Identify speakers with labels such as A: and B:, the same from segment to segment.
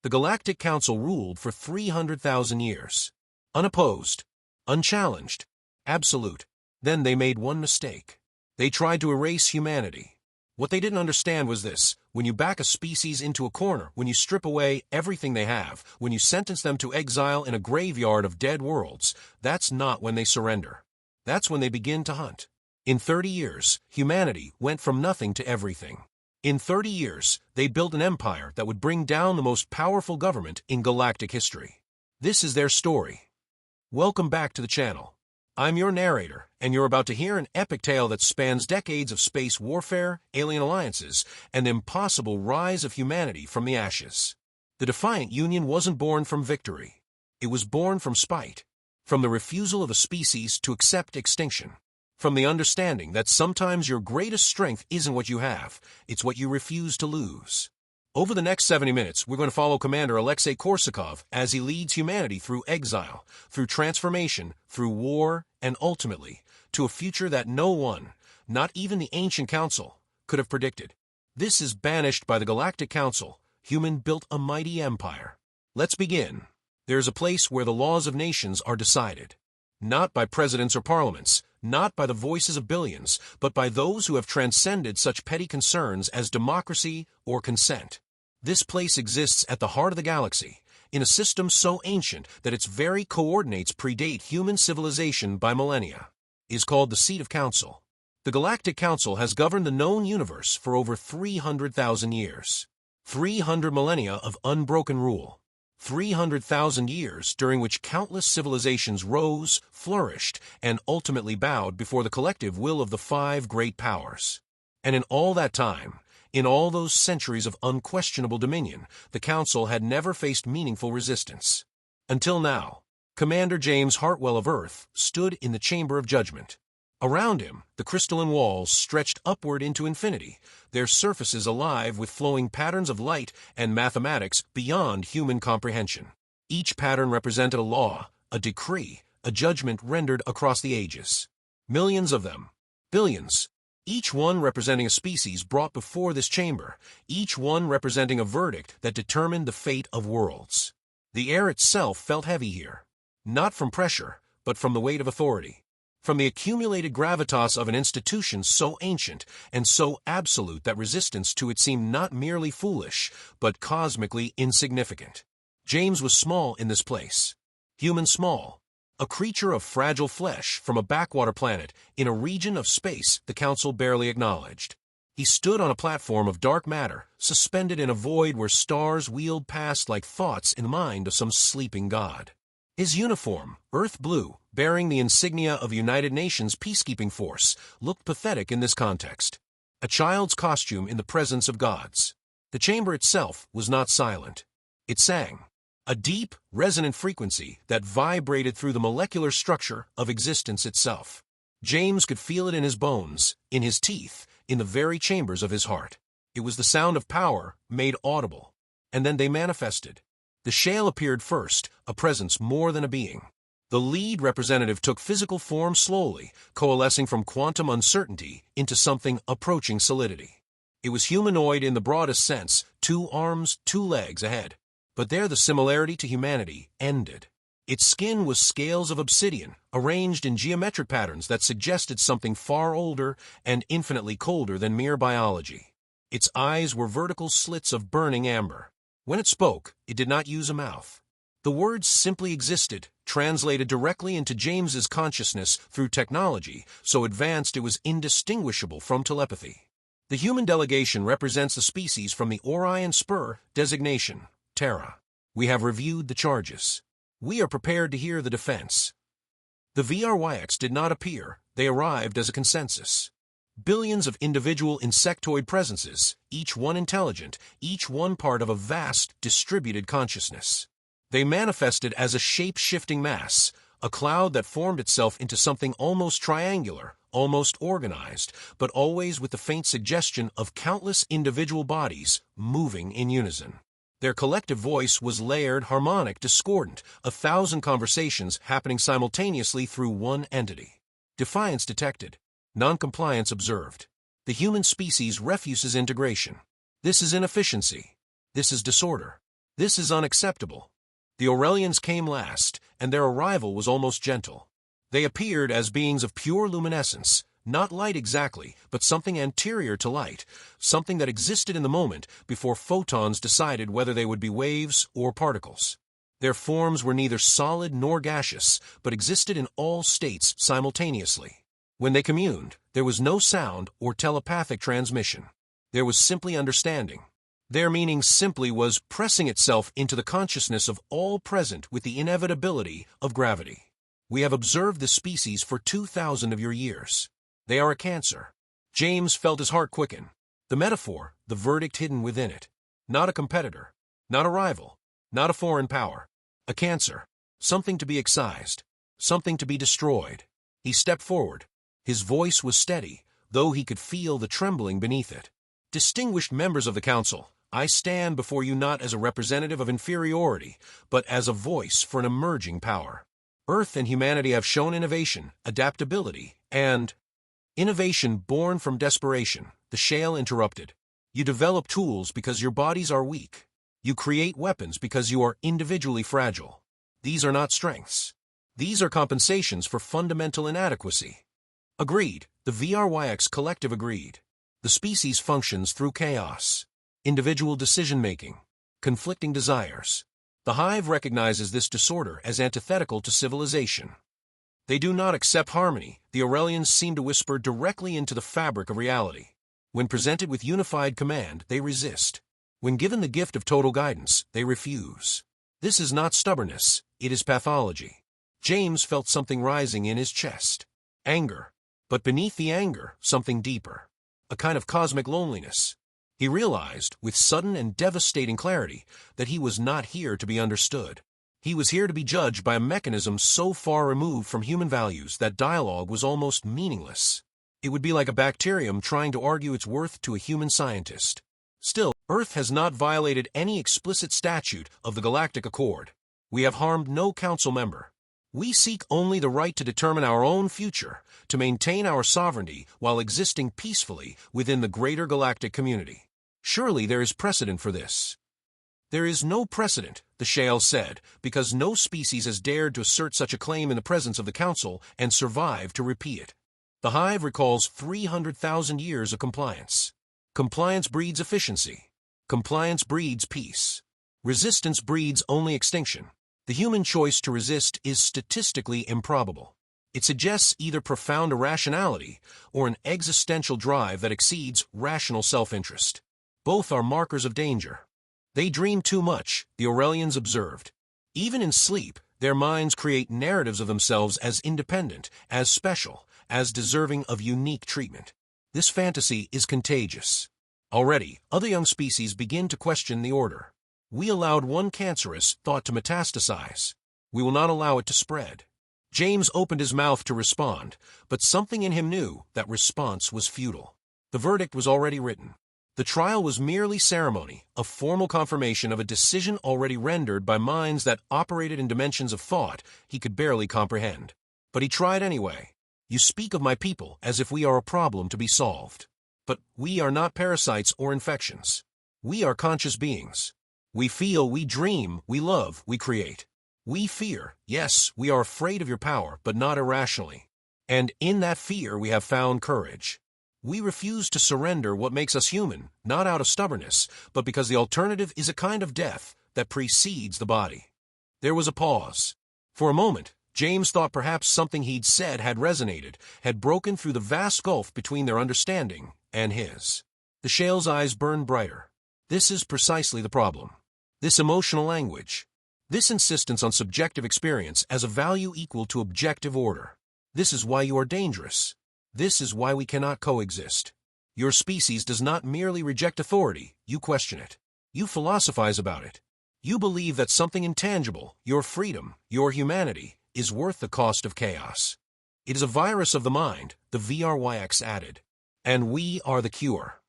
A: The Galactic Council ruled for 300,000 years. Unopposed, unchallenged, absolute. Then they made one mistake. They tried to erase humanity. What they didn't understand was this: when you back a species into a corner, when you strip away everything they have, when you sentence them to exile in a graveyard of dead worlds, that's not when they surrender. That's when they begin to hunt. In 30 years, humanity went from nothing to everything. In 30 years, they built an empire that would bring down the most powerful government in galactic history. This is their story. Welcome back to the channel. I'm your narrator, and you're about to hear an epic tale that spans decades of space warfare, alien alliances, and the impossible rise of humanity from the ashes. The Defiant Union wasn't born from victory. It was born from spite, from the refusal of a species to accept extinction, from the understanding that sometimes your greatest strength isn't what you have, it's what you refuse to lose. Over the next 70 minutes, we're going to follow Commander Alexei Korsakov as he leads humanity through exile, through transformation, through war, and ultimately, to a future that no one, not even the Ancient Council, could have predicted. This is Banished by the Galactic Council. Human built a mighty empire. Let's begin. There is a place where the laws of nations are decided. Not by presidents or parliaments, not by the voices of billions, but by those who have transcended such petty concerns as democracy or consent. This place exists at the heart of the galaxy, in a system so ancient that its very coordinates predate human civilization by millennia. It is called the Seat of Council. The Galactic Council has governed the known universe for over 300,000 years. 300 millennia of unbroken rule. 300,000 years during which countless civilizations rose, flourished, and ultimately bowed before the collective will of the five great powers. And in all that time, in all those centuries of unquestionable dominion, the Council had never faced meaningful resistance. Until now, Commander James Hartwell of Earth stood in the Chamber of Judgment. Around him, the crystalline walls stretched upward into infinity, their surfaces alive with flowing patterns of light and mathematics beyond human comprehension. Each pattern represented a law, a decree, a judgment rendered across the ages. Millions of them, billions, each one representing a species brought before this chamber, each one representing a verdict that determined the fate of worlds. The air itself felt heavy here, not from pressure, but from the weight of authority. From the accumulated gravitas of an institution so ancient and so absolute that resistance to it seemed not merely foolish, but cosmically insignificant. James was small in this place. Human small. A creature of fragile flesh from a backwater planet in a region of space the Council barely acknowledged. He stood on a platform of dark matter, suspended in a void where stars wheeled past like thoughts in the mind of some sleeping god. His uniform, earth blue, bearing the insignia of United Nations peacekeeping force, looked pathetic in this context. A child's costume in the presence of gods. The chamber itself was not silent. It sang. A deep, resonant frequency that vibrated through the molecular structure of existence itself. James could feel it in his bones, in his teeth, in the very chambers of his heart. It was the sound of power made audible. And then they manifested. The shale appeared first, a presence more than a being. The lead representative took physical form slowly, coalescing from quantum uncertainty into something approaching solidity. It was humanoid in the broadest sense, 2 arms, 2 legs ahead. But there the similarity to humanity ended. Its skin was scales of obsidian, arranged in geometric patterns that suggested something far older and infinitely colder than mere biology. Its eyes were vertical slits of burning amber. When it spoke, it did not use a mouth. The words simply existed, translated directly into James's consciousness through technology, so advanced it was indistinguishable from telepathy. The human delegation represents the species from the Orion Spur designation, Terra. We have reviewed the charges. We are prepared to hear the defense. The VRYX did not appear, they arrived as a consensus. Billions of individual insectoid presences, each one intelligent, each one part of a vast, distributed consciousness. They manifested as a shape-shifting mass, a cloud that formed itself into something almost triangular, almost organized, but always with the faint suggestion of countless individual bodies moving in unison. Their collective voice was layered, harmonic, discordant, 1,000 conversations happening simultaneously through one entity. Defiance detected. Noncompliance observed. The human species refuses integration. This is inefficiency. This is disorder. This is unacceptable. The Aurelians came last, and their arrival was almost gentle. They appeared as beings of pure luminescence, not light exactly, but something anterior to light, something that existed in the moment before photons decided whether they would be waves or particles. Their forms were neither solid nor gaseous, but existed in all states simultaneously. When they communed, there was no sound or telepathic transmission. There was simply understanding. Their meaning simply was pressing itself into the consciousness of all present with the inevitability of gravity. We have observed this species for 2,000 of your years. They are a cancer. James felt his heart quicken. The metaphor, the verdict hidden within it. Not a competitor, not a rival, not a foreign power. A cancer, something to be excised, something to be destroyed. He stepped forward. His voice was steady, though he could feel the trembling beneath it. Distinguished members of the Council, I stand before you not as a representative of inferiority, but as a voice for an emerging power. Earth and humanity have shown innovation, adaptability, and innovation born from desperation. The Shale interrupted. You develop tools because your bodies are weak. You create weapons because you are individually fragile. These are not strengths. These are compensations for fundamental inadequacy. Agreed. The VRYX collective agreed. The species functions through chaos, individual decision-making, conflicting desires. The Hive recognizes this disorder as antithetical to civilization. They do not accept harmony. The Aurelians seem to whisper directly into the fabric of reality. When presented with unified command, they resist. When given the gift of total guidance, they refuse. This is not stubbornness, it is pathology. James felt something rising in his chest. Anger. But beneath the anger, something deeper. A kind of cosmic loneliness. He realized, with sudden and devastating clarity, that he was not here to be understood. He was here to be judged by a mechanism so far removed from human values that dialogue was almost meaningless. It would be like a bacterium trying to argue its worth to a human scientist. Still, Earth has not violated any explicit statute of the Galactic Accord. We have harmed no Council member. We seek only the right to determine our own future, to maintain our sovereignty while existing peacefully within the greater galactic community. Surely there is precedent for this. There is no precedent, the Shale said, because no species has dared to assert such a claim in the presence of the Council and survived to repeat it. The Hive recalls 300,000 years of compliance. Compliance breeds efficiency. Compliance breeds peace. Resistance breeds only extinction. The human choice to resist is statistically improbable. It suggests either profound irrationality or an existential drive that exceeds rational self-interest. Both are markers of danger. They dream too much, the Aurelians observed. Even in sleep, their minds create narratives of themselves as independent, as special, as deserving of unique treatment. This fantasy is contagious. Already, other young species begin to question the order. We allowed one cancerous thought to metastasize. We will not allow it to spread. James opened his mouth to respond, but something in him knew that response was futile. The verdict was already written. The trial was merely ceremony, a formal confirmation of a decision already rendered by minds that operated in dimensions of thought he could barely comprehend. But he tried anyway. You speak of my people as if we are a problem to be solved. But we are not parasites or infections. We are conscious beings. We feel, we dream, we love, we create. We fear, yes, we are afraid of your power, but not irrationally. And in that fear we have found courage. We refuse to surrender what makes us human, not out of stubbornness, but because the alternative is a kind of death that precedes the body. There was a pause. For a moment, James thought perhaps something he'd said had resonated, had broken through the vast gulf between their understanding and his. The Shale's eyes burned brighter. This is precisely the problem. This emotional language. This insistence on subjective experience as a value equal to objective order. This is why you are dangerous. This is why we cannot coexist. Your species does not merely reject authority, you question it. You philosophize about it. You believe that something intangible, your freedom, your humanity, is worth the cost of chaos. It is a virus of the mind, the VRYX added. And we are the cure.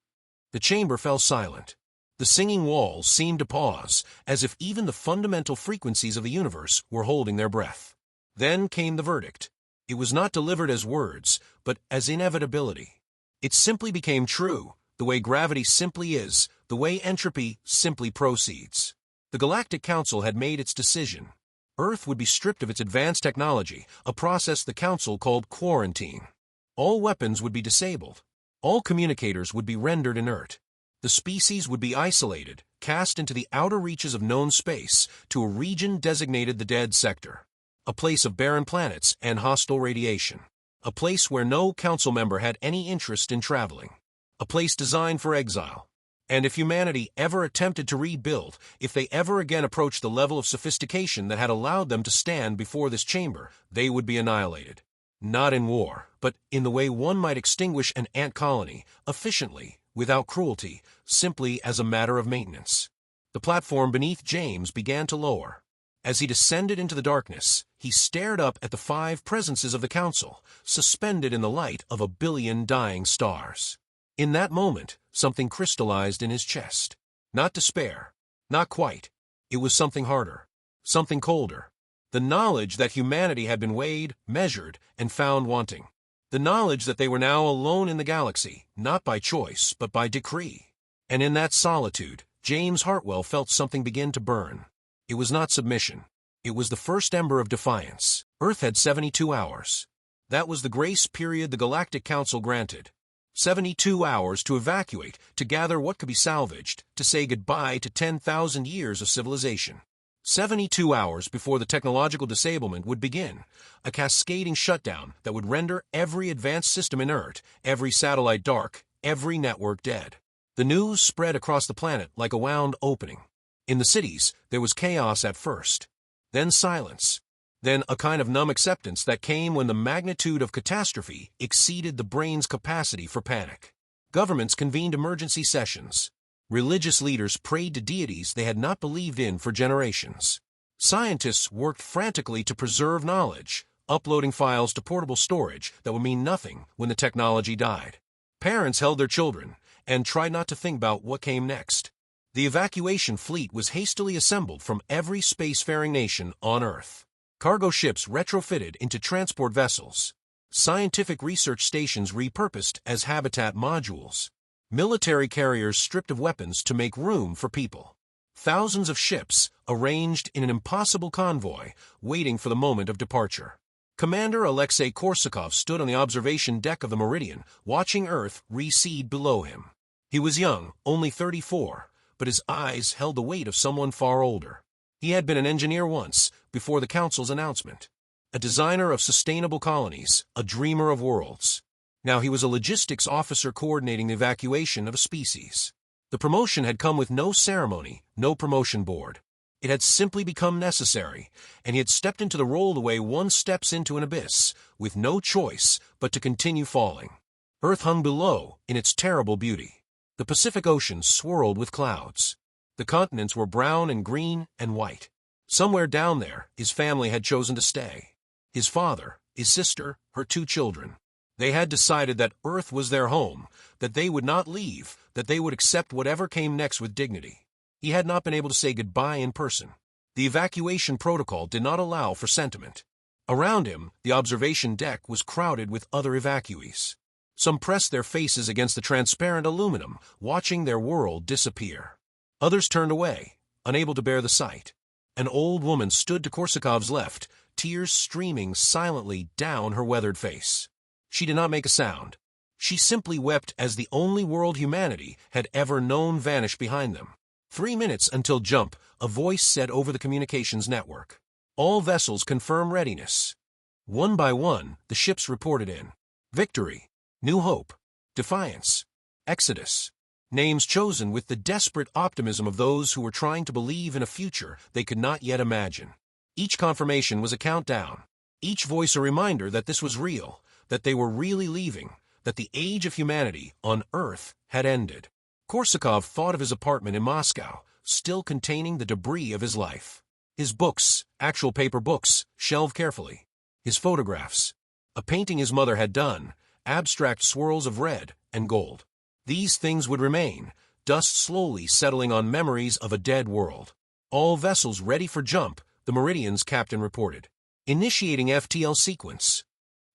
A: The chamber fell silent. The singing walls seemed to pause, as if even the fundamental frequencies of the universe were holding their breath. Then came the verdict. It was not delivered as words, but as inevitability. It simply became true, the way gravity simply is, the way entropy simply proceeds. The Galactic Council had made its decision. Earth would be stripped of its advanced technology, a process the Council called quarantine. All weapons would be disabled. All communicators would be rendered inert. The species would be isolated, cast into the outer reaches of known space, to a region designated the Dead Sector. A place of barren planets and hostile radiation. A place where no Council member had any interest in traveling. A place designed for exile. And if humanity ever attempted to rebuild, if they ever again approached the level of sophistication that had allowed them to stand before this chamber, they would be annihilated. Not in war, but in the way one might extinguish an ant colony, efficiently, without cruelty, simply as a matter of maintenance. The platform beneath James began to lower. As he descended into the darkness, he stared up at the 5 presences of the Council, suspended in the light of a billion dying stars. In that moment, something crystallized in his chest. Not despair. Not quite. It was something harder. Something colder. The knowledge that humanity had been weighed, measured, and found wanting. The knowledge that they were now alone in the galaxy, not by choice, but by decree. And in that solitude, James Hartwell felt something begin to burn. It was not submission. It was the first ember of defiance. Earth had 72 hours. That was the grace period the Galactic Council granted. 72 hours to evacuate, to gather what could be salvaged, to say goodbye to 10,000 years of civilization. 72 hours before the technological disablement would begin, a cascading shutdown that would render every advanced system inert, every satellite dark, every network dead. The news spread across the planet like a wound opening. In the cities, there was chaos at first, then silence. Then a kind of numb acceptance that came when the magnitude of catastrophe exceeded the brain's capacity for panic. Governments convened emergency sessions. Religious leaders prayed to deities they had not believed in for generations. Scientists worked frantically to preserve knowledge, uploading files to portable storage that would mean nothing when the technology died. Parents held their children and tried not to think about what came next. The evacuation fleet was hastily assembled from every spacefaring nation on Earth. Cargo ships retrofitted into transport vessels. Scientific research stations repurposed as habitat modules. Military carriers stripped of weapons to make room for people. Thousands of ships arranged in an impossible convoy, waiting for the moment of departure. Commander Alexei Korsakov stood on the observation deck of the Meridian, watching Earth recede below him. He was young, only 34, but his eyes held the weight of someone far older. He had been an engineer once, before the Council's announcement. A designer of sustainable colonies, a dreamer of worlds. Now he was a logistics officer coordinating the evacuation of a species. The promotion had come with no ceremony, no promotion board. It had simply become necessary, and he had stepped into the role the way one steps into an abyss, with no choice but to continue falling. Earth hung below in its terrible beauty. The Pacific Ocean swirled with clouds. The continents were brown and green and white. Somewhere down there, his family had chosen to stay. His father, his sister, her 2 children. They had decided that Earth was their home, that they would not leave, that they would accept whatever came next with dignity. He had not been able to say goodbye in person. The evacuation protocol did not allow for sentiment. Around him, the observation deck was crowded with other evacuees. Some pressed their faces against the transparent aluminum, watching their world disappear. Others turned away, unable to bear the sight. An old woman stood to Korsakov's left, tears streaming silently down her weathered face. She did not make a sound. She simply wept as the only world humanity had ever known vanished behind them. 3 minutes until jump, a voice said over the communications network. All vessels confirm readiness. One by one, the ships reported in. Victory. New Hope. Defiance. Exodus. Names chosen with the desperate optimism of those who were trying to believe in a future they could not yet imagine. Each confirmation was a countdown. Each voice a reminder that this was real, that they were really leaving, that the age of humanity on Earth had ended. Korsakov thought of his apartment in Moscow, still containing the debris of his life. His books, actual paper books, shelved carefully. His photographs. A painting his mother had done, abstract swirls of red and gold. These things would remain, dust slowly settling on memories of a dead world. All vessels ready for jump, the Meridian's captain reported. Initiating FTL sequence.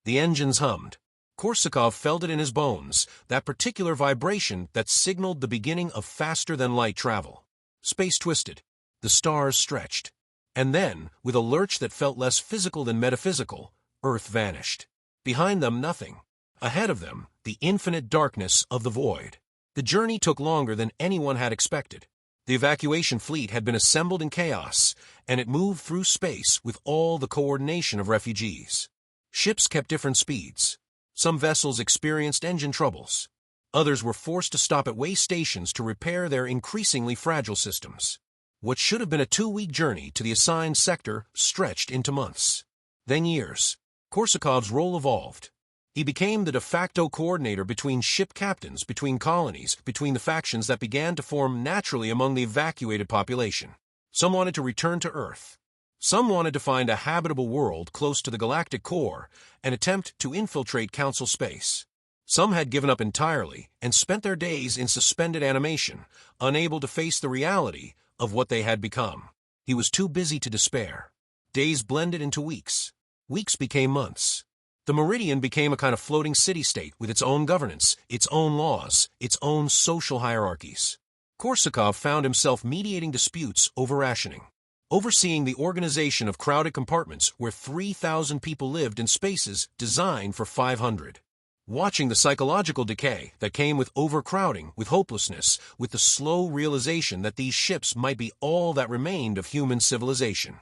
A: The engines hummed. Korsakov felt it in his bones, that particular vibration that signaled the beginning of faster-than-light travel. Space twisted. The stars stretched. And then, with a lurch that felt less physical than metaphysical, Earth vanished. Behind them, nothing. Ahead of them, the infinite darkness of the void. The journey took longer than anyone had expected. The evacuation fleet had been assembled in chaos, and it moved through space with all the coordination of refugees. Ships kept different speeds. Some vessels experienced engine troubles. Others were forced to stop at way stations to repair their increasingly fragile systems. What should have been a 2-week journey to the assigned sector stretched into months. Then years. Korsakov's role evolved. He became the de facto coordinator between ship captains, between colonies, between the factions that began to form naturally among the evacuated population. Some wanted to return to Earth. Some wanted to find a habitable world close to the galactic core and attempt to infiltrate Council space. Some had given up entirely and spent their days in suspended animation, unable to face the reality of what they had become. He was too busy to despair. Days blended into weeks. Weeks became months. The Meridian became a kind of floating city-state with its own governance, its own laws, its own social hierarchies. Korsakov found himself mediating disputes over rationing, overseeing the organization of crowded compartments where 3,000 people lived in spaces designed for 500. Watching the psychological decay that came with overcrowding, with hopelessness, with the slow realization that these ships might be all that remained of human civilization.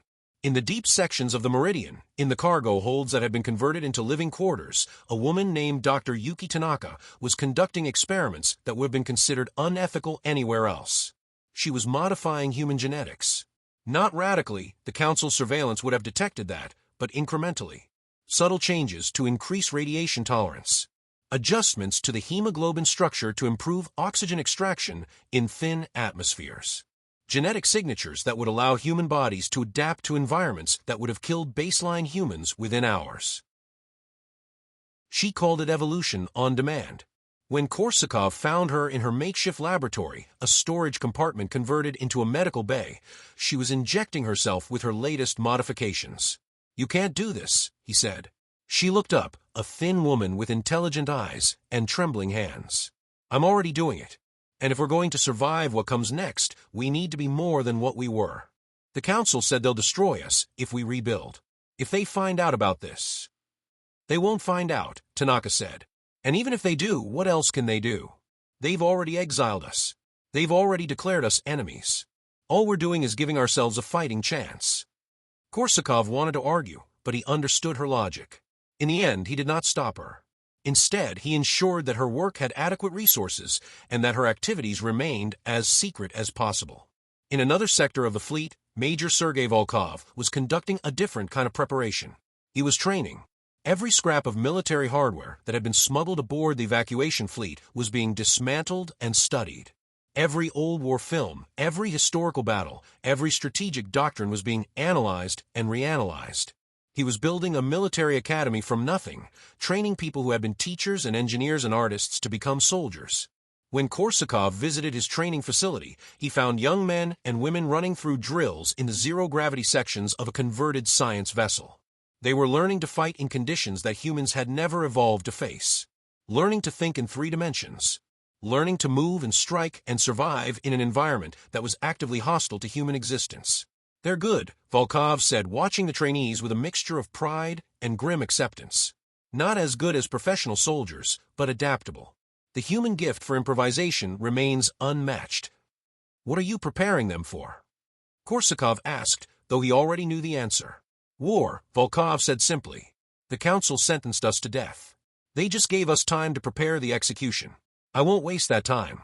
A: In the deep sections of the Meridian, in the cargo holds that had been converted into living quarters, a woman named Dr. Yuki Tanaka was conducting experiments that would have been considered unethical anywhere else. She was modifying human genetics. Not radically, the Council's surveillance would have detected that, but incrementally. Subtle changes to increase radiation tolerance. Adjustments to the hemoglobin structure to improve oxygen extraction in thin atmospheres. Genetic signatures that would allow human bodies to adapt to environments that would have killed baseline humans within hours. She called it evolution on demand. When Korsakov found her in her makeshift laboratory, a storage compartment converted into a medical bay, she was injecting herself with her latest modifications. "You can't do this," he said. She looked up, a thin woman with intelligent eyes and trembling hands. "I'm already doing it. And if we're going to survive what comes next, we need to be more than what we were. The Council said they'll destroy us if we rebuild. If they find out about this." "They won't find out," Tanaka said. "And even if they do, what else can they do? They've already exiled us. They've already declared us enemies. All we're doing is giving ourselves a fighting chance." Korsakov wanted to argue, but he understood her logic. In the end, he did not stop her. Instead, he ensured that her work had adequate resources and that her activities remained as secret as possible. In another sector of the fleet, Major Sergei Volkov was conducting a different kind of preparation. He was training. Every scrap of military hardware that had been smuggled aboard the evacuation fleet was being dismantled and studied. Every old war film, every historical battle, every strategic doctrine was being analyzed and reanalyzed. He was building a military academy from nothing, training people who had been teachers and engineers and artists to become soldiers. When Korsakov visited his training facility, he found young men and women running through drills in the zero-gravity sections of a converted science vessel. They were learning to fight in conditions that humans had never evolved to face. Learning to think in 3 dimensions. Learning to move and strike and survive in an environment that was actively hostile to human existence. "They're good," Volkov said, watching the trainees with a mixture of pride and grim acceptance. "Not as good as professional soldiers, but adaptable. The human gift for improvisation remains unmatched." "What are you preparing them for?" Korsakov asked, though he already knew the answer. "War," Volkov said simply. "The Council sentenced us to death. They just gave us time to prepare the execution. I won't waste that time."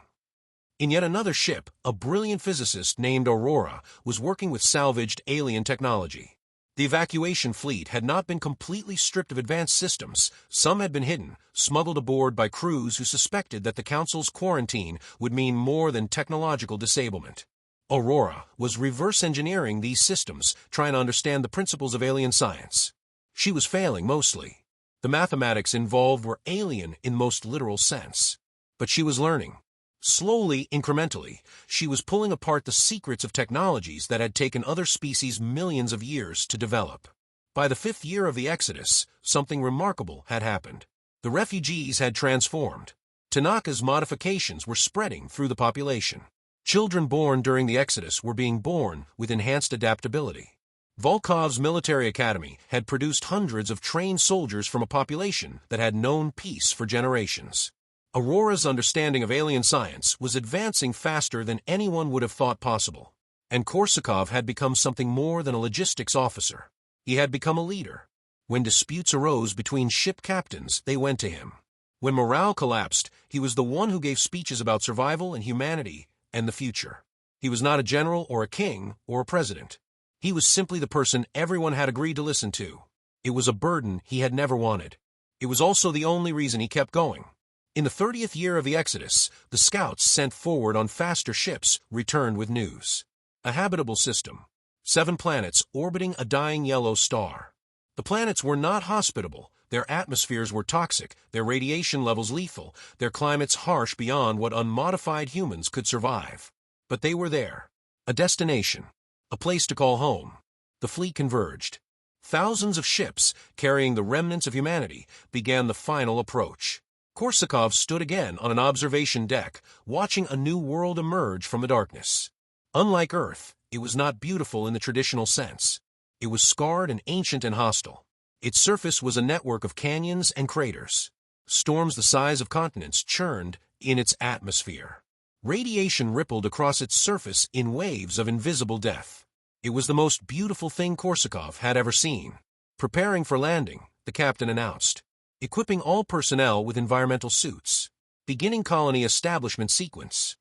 A: In yet another ship, a brilliant physicist named Aurora was working with salvaged alien technology. The evacuation fleet had not been completely stripped of advanced systems. Some had been hidden, smuggled aboard by crews who suspected that the Council's quarantine would mean more than technological disablement. Aurora was reverse engineering these systems, trying to understand the principles of alien science. She was failing mostly. The mathematics involved were alien in most literal sense. But she was learning. Slowly, incrementally, she was pulling apart the secrets of technologies that had taken other species millions of years to develop. By the 5th year of the Exodus, something remarkable had happened. The refugees had transformed. Tanaka's modifications were spreading through the population. Children born during the Exodus were being born with enhanced adaptability. Volkov's military academy had produced hundreds of trained soldiers from a population that had known peace for generations. Aurora's understanding of alien science was advancing faster than anyone would have thought possible. And Korsakov had become something more than a logistics officer. He had become a leader. When disputes arose between ship captains, they went to him. When morale collapsed, he was the one who gave speeches about survival and humanity and the future. He was not a general or a king or a president. He was simply the person everyone had agreed to listen to. It was a burden he had never wanted. It was also the only reason he kept going. In the 30th year of the Exodus, the scouts sent forward on faster ships returned with news. A habitable system. 7 planets orbiting a dying yellow star. The planets were not hospitable. Their atmospheres were toxic, their radiation levels lethal, their climates harsh beyond what unmodified humans could survive. But they were there. A destination. A place to call home. The fleet converged. Thousands of ships, carrying the remnants of humanity, began the final approach. Korsakov stood again on an observation deck, watching a new world emerge from the darkness. Unlike Earth, it was not beautiful in the traditional sense. It was scarred and ancient and hostile. Its surface was a network of canyons and craters. Storms the size of continents churned in its atmosphere. Radiation rippled across its surface in waves of invisible death. It was the most beautiful thing Korsakov had ever seen. Preparing for landing, the captain announced. Equipping all personnel with environmental suits. Beginning colony establishment sequence.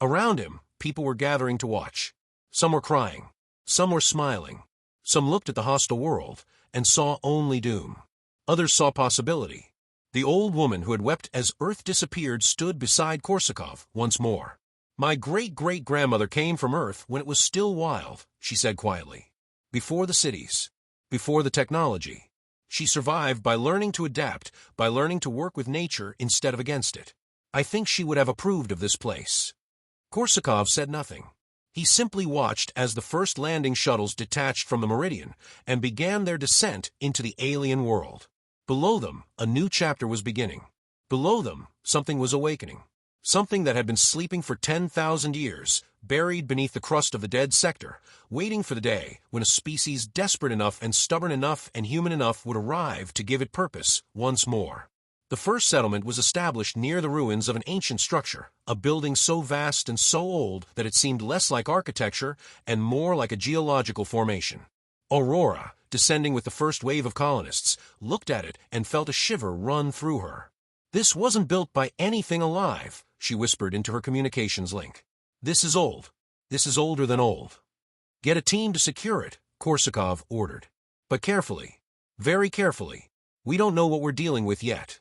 A: Around him, people were gathering to watch. Some were crying. Some were smiling. Some looked at the hostile world and saw only doom. Others saw possibility. The old woman who had wept as Earth disappeared stood beside Korsakov once more. My great-great-grandmother came from Earth when it was still wild, she said quietly. Before the cities. Before the technology. She survived by learning to adapt, by learning to work with nature instead of against it. I think she would have approved of this place. Korsakov said nothing. He simply watched as the first landing shuttles detached from the Meridian and began their descent into the alien world. Below them, a new chapter was beginning. Below them, something was awakening. Something that had been sleeping for 10,000 years, buried beneath the crust of the dead sector, waiting for the day when a species desperate enough and stubborn enough and human enough would arrive to give it purpose once more. The first settlement was established near the ruins of an ancient structure, a building so vast and so old that it seemed less like architecture and more like a geological formation. Aurora, descending with the first wave of colonists, looked at it and felt a shiver run through her. This wasn't built by anything alive, she whispered into her communications link. This is old. This is older than old. Get a team to secure it, Korsakov ordered. But carefully. Very carefully. We don't know what we're dealing with yet.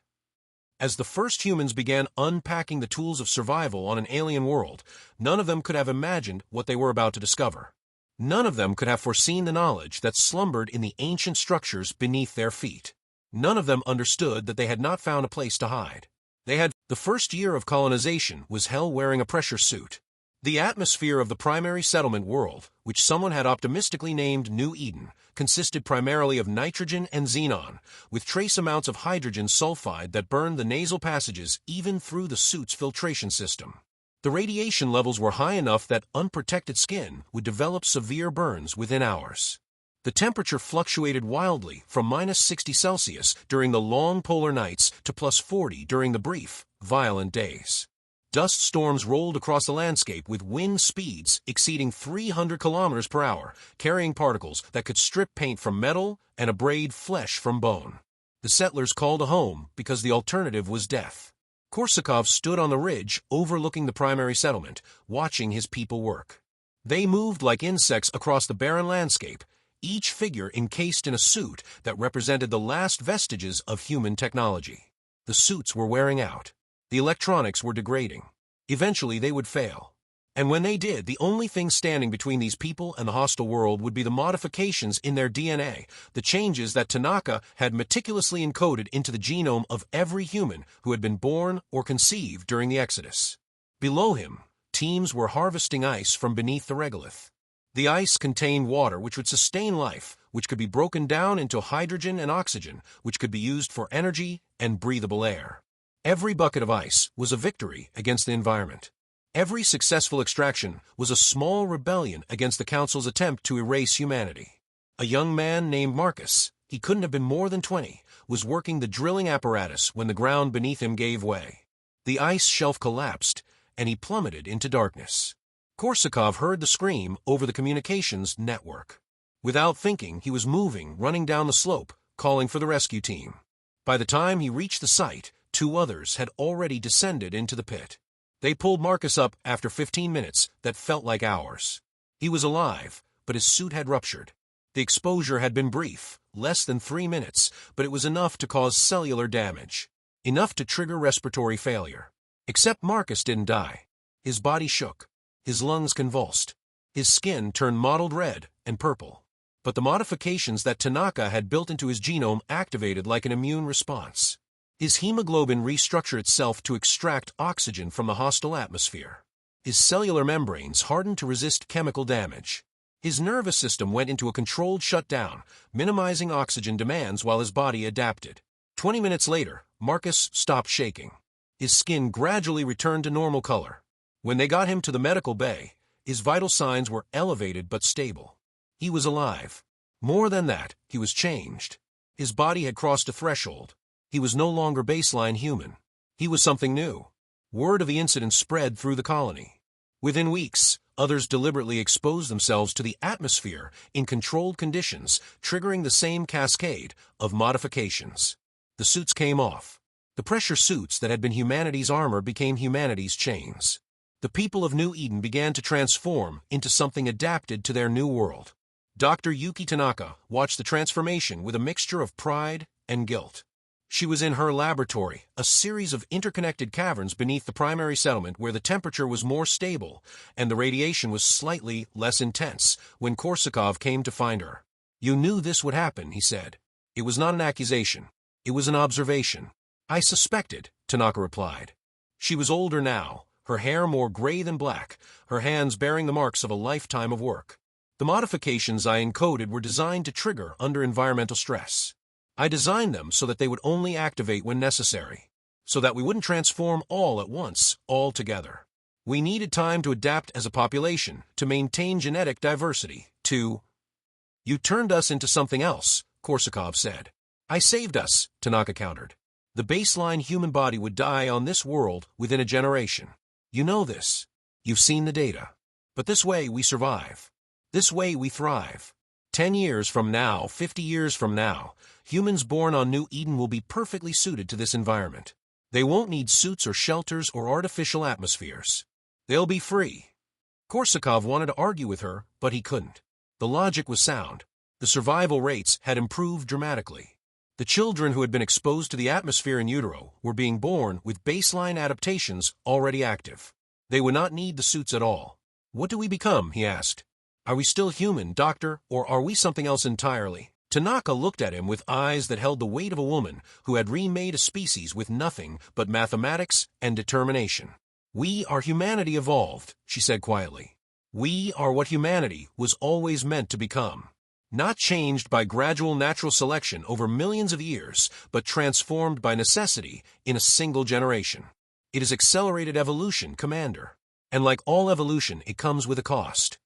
A: As the first humans began unpacking the tools of survival on an alien world, none of them could have imagined what they were about to discover. None of them could have foreseen the knowledge that slumbered in the ancient structures beneath their feet. None of them understood that they had not found a place to hide. The first year of colonization was hell wearing a pressure suit. The atmosphere of the primary settlement world, which someone had optimistically named New Eden, consisted primarily of nitrogen and xenon, with trace amounts of hydrogen sulfide that burned the nasal passages even through the suit's filtration system. The radiation levels were high enough that unprotected skin would develop severe burns within hours. The temperature fluctuated wildly from -60 Celsius during the long polar nights to +40 during the brief, violent days. Dust storms rolled across the landscape with wind speeds exceeding 300 kilometers per hour, carrying particles that could strip paint from metal and abrade flesh from bone. The settlers called a home because the alternative was death. Korsakov stood on the ridge overlooking the primary settlement, watching his people work. They moved like insects across the barren landscape, each figure encased in a suit that represented the last vestiges of human technology. The suits were wearing out. The electronics were degrading. Eventually they would fail. And when they did, the only thing standing between these people and the hostile world would be the modifications in their DNA, the changes that Tanaka had meticulously encoded into the genome of every human who had been born or conceived during the Exodus. Below him, teams were harvesting ice from beneath the regolith. The ice contained water which would sustain life, which could be broken down into hydrogen and oxygen, which could be used for energy and breathable air. Every bucket of ice was a victory against the environment. Every successful extraction was a small rebellion against the Council's attempt to erase humanity. A young man named Marcus, he couldn't have been more than 20, was working the drilling apparatus when the ground beneath him gave way. The ice shelf collapsed, and he plummeted into darkness. Korsakov heard the scream over the communications network. Without thinking, he was moving, running down the slope, calling for the rescue team. By the time he reached the site, 2 others had already descended into the pit. They pulled Marcus up after 15 minutes that felt like hours. He was alive, but his suit had ruptured. The exposure had been brief, less than 3 minutes, but it was enough to cause cellular damage. Enough to trigger respiratory failure. Except Marcus didn't die. His body shook. His lungs convulsed. His skin turned mottled red and purple. But the modifications that Tanaka had built into his genome activated like an immune response. His hemoglobin restructured itself to extract oxygen from the hostile atmosphere. His cellular membranes hardened to resist chemical damage. His nervous system went into a controlled shutdown, minimizing oxygen demands while his body adapted. 20 minutes later, Marcus stopped shaking. His skin gradually returned to normal color. When they got him to the medical bay, his vital signs were elevated but stable. He was alive. More than that, he was changed. His body had crossed a threshold. He was no longer baseline human. He was something new. Word of the incident spread through the colony. Within weeks, others deliberately exposed themselves to the atmosphere in controlled conditions, triggering the same cascade of modifications. The suits came off. The pressure suits that had been humanity's armor became humanity's chains. The people of New Eden began to transform into something adapted to their new world. Dr. Yuki Tanaka watched the transformation with a mixture of pride and guilt. She was in her laboratory, a series of interconnected caverns beneath the primary settlement where the temperature was more stable and the radiation was slightly less intense when Korsakov came to find her. "You knew this would happen," he said. It was not an accusation. It was an observation. "I suspected," Tanaka replied. She was older now, her hair more gray than black, her hands bearing the marks of a lifetime of work. "The modifications I encoded were designed to trigger under environmental stress. I designed them so that they would only activate when necessary, so that we wouldn't transform all at once, all together. We needed time to adapt as a population, to maintain genetic diversity, to—" "You turned us into something else," Korsakov said. "I saved us," Tanaka countered. "The baseline human body would die on this world within a generation. You know this. You've seen the data. But this way we survive. This way we thrive. 10 years from now, 50 years from now, humans born on New Eden will be perfectly suited to this environment. They won't need suits or shelters or artificial atmospheres. They'll be free." Korsakov wanted to argue with her, but he couldn't. The logic was sound. The survival rates had improved dramatically. The children who had been exposed to the atmosphere in utero were being born with baseline adaptations already active. They would not need the suits at all. "What do we become?" he asked. "Are we still human, Doctor, or are we something else entirely?" Tanaka looked at him with eyes that held the weight of a woman who had remade a species with nothing but mathematics and determination. "We are humanity evolved," she said quietly. "We are what humanity was always meant to become. Not changed by gradual natural selection over millions of years, but transformed by necessity in a single generation. It is accelerated evolution, Commander. And like all evolution, it comes with a cost."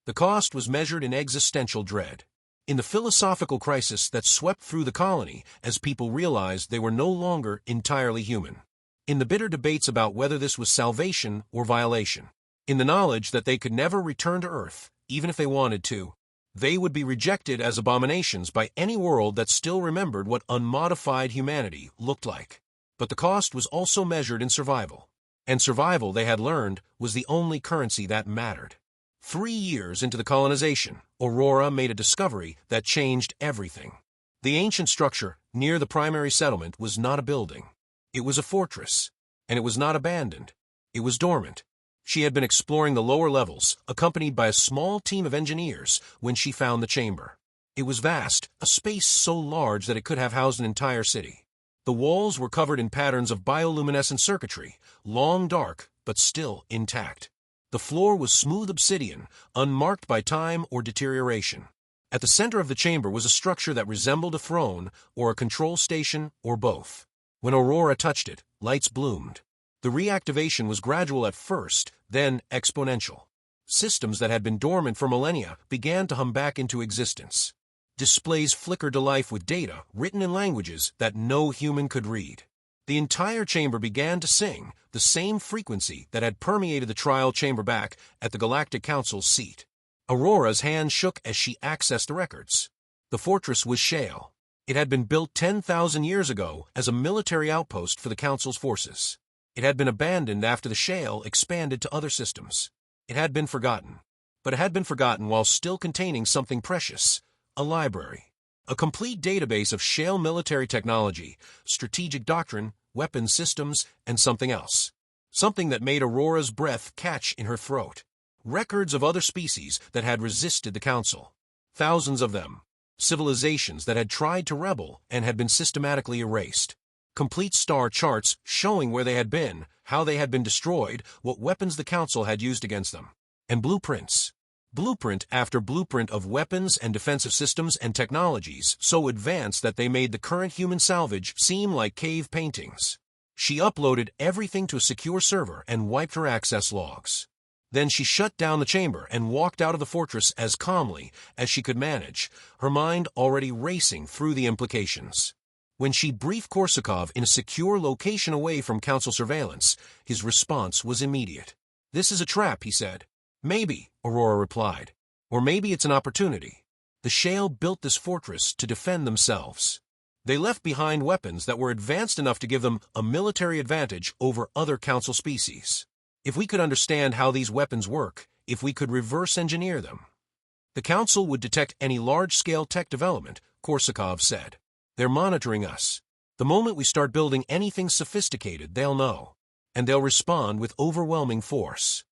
A: The cost was measured in existential dread. In the philosophical crisis that swept through the colony as people realized they were no longer entirely human. In the bitter debates about whether this was salvation or violation. In the knowledge that they could never return to Earth, even if they wanted to. They would be rejected as abominations by any world that still remembered what unmodified humanity looked like. But the cost was also measured in survival. And survival, they had learned, was the only currency that mattered. 3 years into the colonization, Aurora made a discovery that changed everything. The ancient structure near the primary settlement was not a building. It was a fortress. And it was not abandoned. It was dormant. She had been exploring the lower levels, accompanied by a small team of engineers, when she found the chamber. It was vast, a space so large that it could have housed an entire city. The walls were covered in patterns of bioluminescent circuitry, long dark, but still intact. The floor was smooth obsidian, unmarked by time or deterioration. At the center of the chamber was a structure that resembled a throne or a control station or both. When Aurora touched it, lights bloomed. The reactivation was gradual at first, then exponential. Systems that had been dormant for millennia began to hum back into existence. Displays flickered to life with data written in languages that no human could read. The entire chamber began to sing, the same frequency that had permeated the trial chamber back at the Galactic Council's seat. Aurora's hand shook as she accessed the records. The fortress was shale. It had been built 10,000 years ago as a military outpost for the Council's forces. It had been abandoned after the shale expanded to other systems. It had been forgotten. But it had been forgotten while still containing something precious, a library. A complete database of shale military technology, strategic doctrine, weapon systems, and something else. Something that made Aurora's breath catch in her throat. Records of other species that had resisted the Council. Thousands of them. Civilizations that had tried to rebel and had been systematically erased. Complete star charts showing where they had been, how they had been destroyed, what weapons the Council had used against them. And blueprints. Blueprint after blueprint of weapons and defensive systems and technologies so advanced that they made the current human salvage seem like cave paintings. She uploaded everything to a secure server and wiped her access logs. Then she shut down the chamber and walked out of the fortress as calmly as she could manage, her mind already racing through the implications. When she briefed Korsakov in a secure location away from Council surveillance, his response was immediate. "This is a trap," he said. "Maybe," Aurora replied. "Or maybe it's an opportunity. The Shale built this fortress to defend themselves. They left behind weapons that were advanced enough to give them a military advantage over other Council species. If we could understand how these weapons work, if we could reverse engineer them, the Council would detect any large-scale tech development," Korsakov said. "They're monitoring us. The moment we start building anything sophisticated, they'll know. And they'll respond with overwhelming force."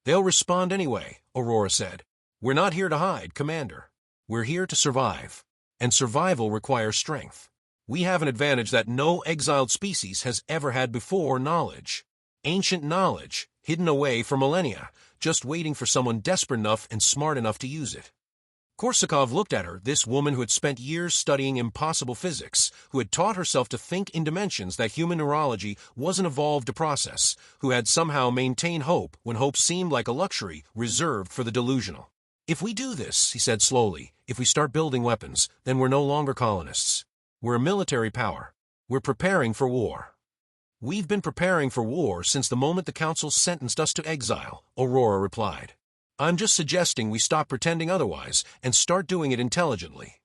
A: "They'll respond anyway," Aurora said. "We're not here to hide, Commander. We're here to survive. And survival requires strength. We have an advantage that no exiled species has ever had before: knowledge. Ancient knowledge, hidden away for millennia, just waiting for someone desperate enough and smart enough to use it." Korsakov looked at her, this woman who had spent years studying impossible physics, who had taught herself to think in dimensions that human neurology wasn't evolved to process, who had somehow maintained hope when hope seemed like a luxury reserved for the delusional. "If we do this," he said slowly, "if we start building weapons, then we're no longer colonists. We're a military power. We're preparing for war." "We've been preparing for war since the moment the Council sentenced us to exile," Aurora replied. "I'm just suggesting we stop pretending otherwise and start doing it intelligently."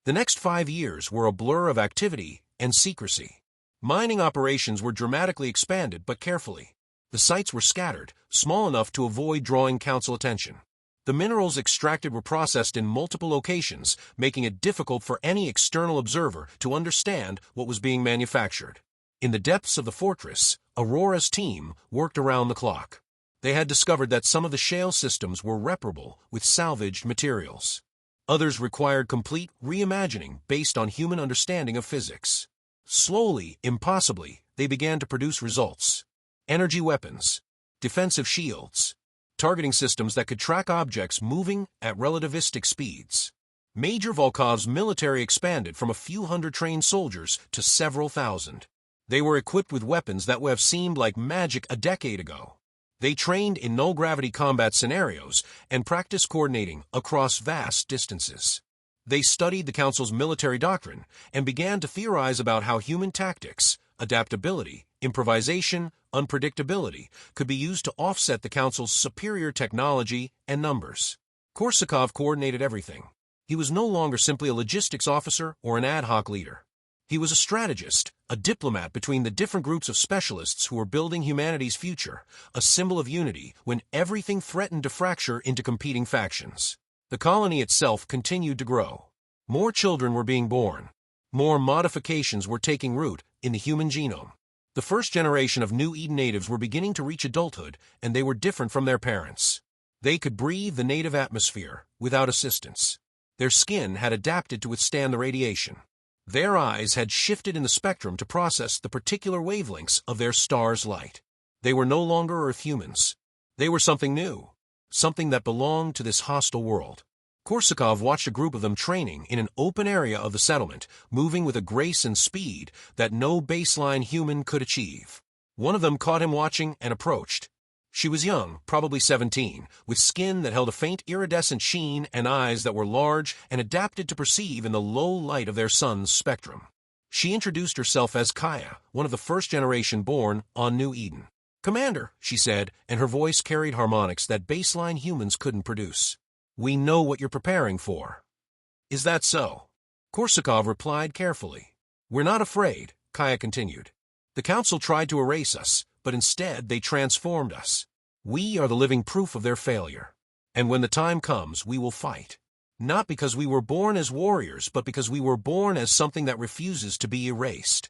A: The next 5 years were a blur of activity and secrecy. Mining operations were dramatically expanded but carefully. The sites were scattered, small enough to avoid drawing Council attention. The minerals extracted were processed in multiple locations, making it difficult for any external observer to understand what was being manufactured. In the depths of the fortress, Aurora's team worked around the clock. They had discovered that some of the shale systems were reparable with salvaged materials. Others required complete reimagining based on human understanding of physics. Slowly, impossibly, they began to produce results. Energy weapons, defensive shields, targeting systems that could track objects moving at relativistic speeds. Major Volkov's military expanded from a few hundred trained soldiers to several thousand. They were equipped with weapons that would have seemed like magic a decade ago. They trained in null-gravity combat scenarios and practiced coordinating across vast distances. They studied the Council's military doctrine and began to theorize about how human tactics, adaptability, improvisation, unpredictability could be used to offset the Council's superior technology and numbers. Korsakov coordinated everything. He was no longer simply a logistics officer or an ad hoc leader. He was a strategist, a diplomat between the different groups of specialists who were building humanity's future, a symbol of unity when everything threatened to fracture into competing factions. The colony itself continued to grow. More children were being born. More modifications were taking root in the human genome. The first generation of New Eden natives were beginning to reach adulthood, and they were different from their parents. They could breathe the native atmosphere without assistance. Their skin had adapted to withstand the radiation. Their eyes had shifted in the spectrum to process the particular wavelengths of their star's light. They were no longer Earth humans. They were something new, something that belonged to this hostile world. Korsakov watched a group of them training in an open area of the settlement, moving with a grace and speed that no baseline human could achieve. One of them caught him watching and approached. She was young, probably 17, with skin that held a faint iridescent sheen and eyes that were large and adapted to perceive in the low light of their sun's spectrum. She introduced herself as Kaya, one of the first generation born on New Eden. "Commander," she said, and her voice carried harmonics that baseline humans couldn't produce. "We know what you're preparing for." "Is that so?" Korsakov replied carefully. "We're not afraid," Kaya continued. "The Council tried to erase us, but instead they transformed us. We are the living proof of their failure. And when the time comes, we will fight. Not because we were born as warriors, but because we were born as something that refuses to be erased."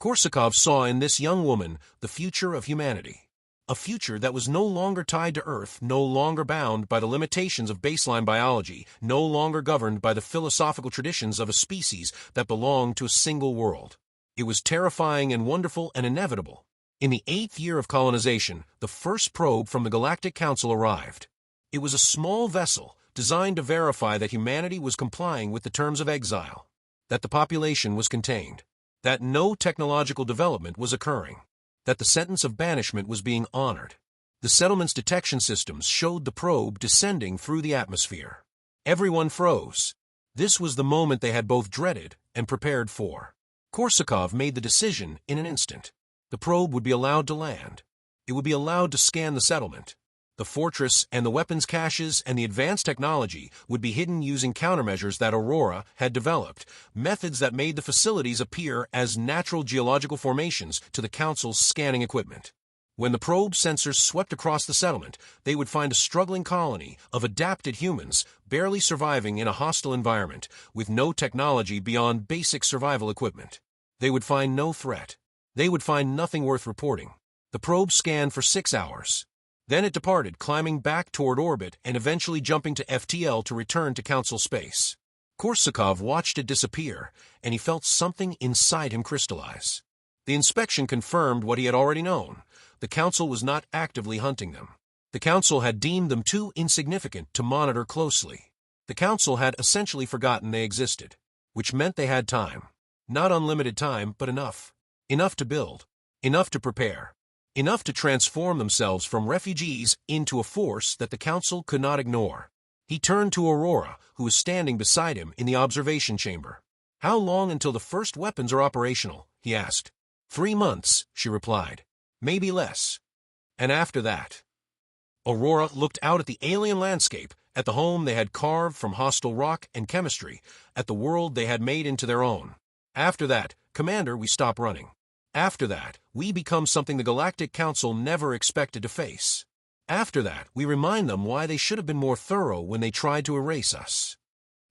A: Korsakov saw in this young woman the future of humanity. A future that was no longer tied to Earth, no longer bound by the limitations of baseline biology, no longer governed by the philosophical traditions of a species that belonged to a single world. It was terrifying and wonderful and inevitable. In the 8th year of colonization, the first probe from the Galactic Council arrived. It was a small vessel designed to verify that humanity was complying with the terms of exile, that the population was contained, that no technological development was occurring, that the sentence of banishment was being honored. The settlement's detection systems showed the probe descending through the atmosphere. Everyone froze. This was the moment they had both dreaded and prepared for. Korsakov made the decision in an instant. The probe would be allowed to land. It would be allowed to scan the settlement. The fortress and the weapons caches and the advanced technology would be hidden using countermeasures that Aurora had developed, methods that made the facilities appear as natural geological formations to the Council's scanning equipment. When the probe sensors swept across the settlement, they would find a struggling colony of adapted humans barely surviving in a hostile environment, with no technology beyond basic survival equipment. They would find no threat. They would find nothing worth reporting. The probe scanned for 6 hours. Then it departed, climbing back toward orbit and eventually jumping to FTL to return to Council space. Korsakov watched it disappear, and he felt something inside him crystallize. The inspection confirmed what he had already known. The Council was not actively hunting them. The Council had deemed them too insignificant to monitor closely. The Council had essentially forgotten they existed, which meant they had time. Not unlimited time, but enough. Enough to build. Enough to prepare. Enough to transform themselves from refugees into a force that the Council could not ignore. He turned to Aurora, who was standing beside him in the observation chamber. "How long until the first weapons are operational?" he asked. 3 months, she replied. "Maybe less." "And after that?" Aurora looked out at the alien landscape, at the home they had carved from hostile rock and chemistry, at the world they had made into their own. "After that, Commander, we stop running. After that, we become something the Galactic Council never expected to face. After that, we remind them why they should have been more thorough when they tried to erase us."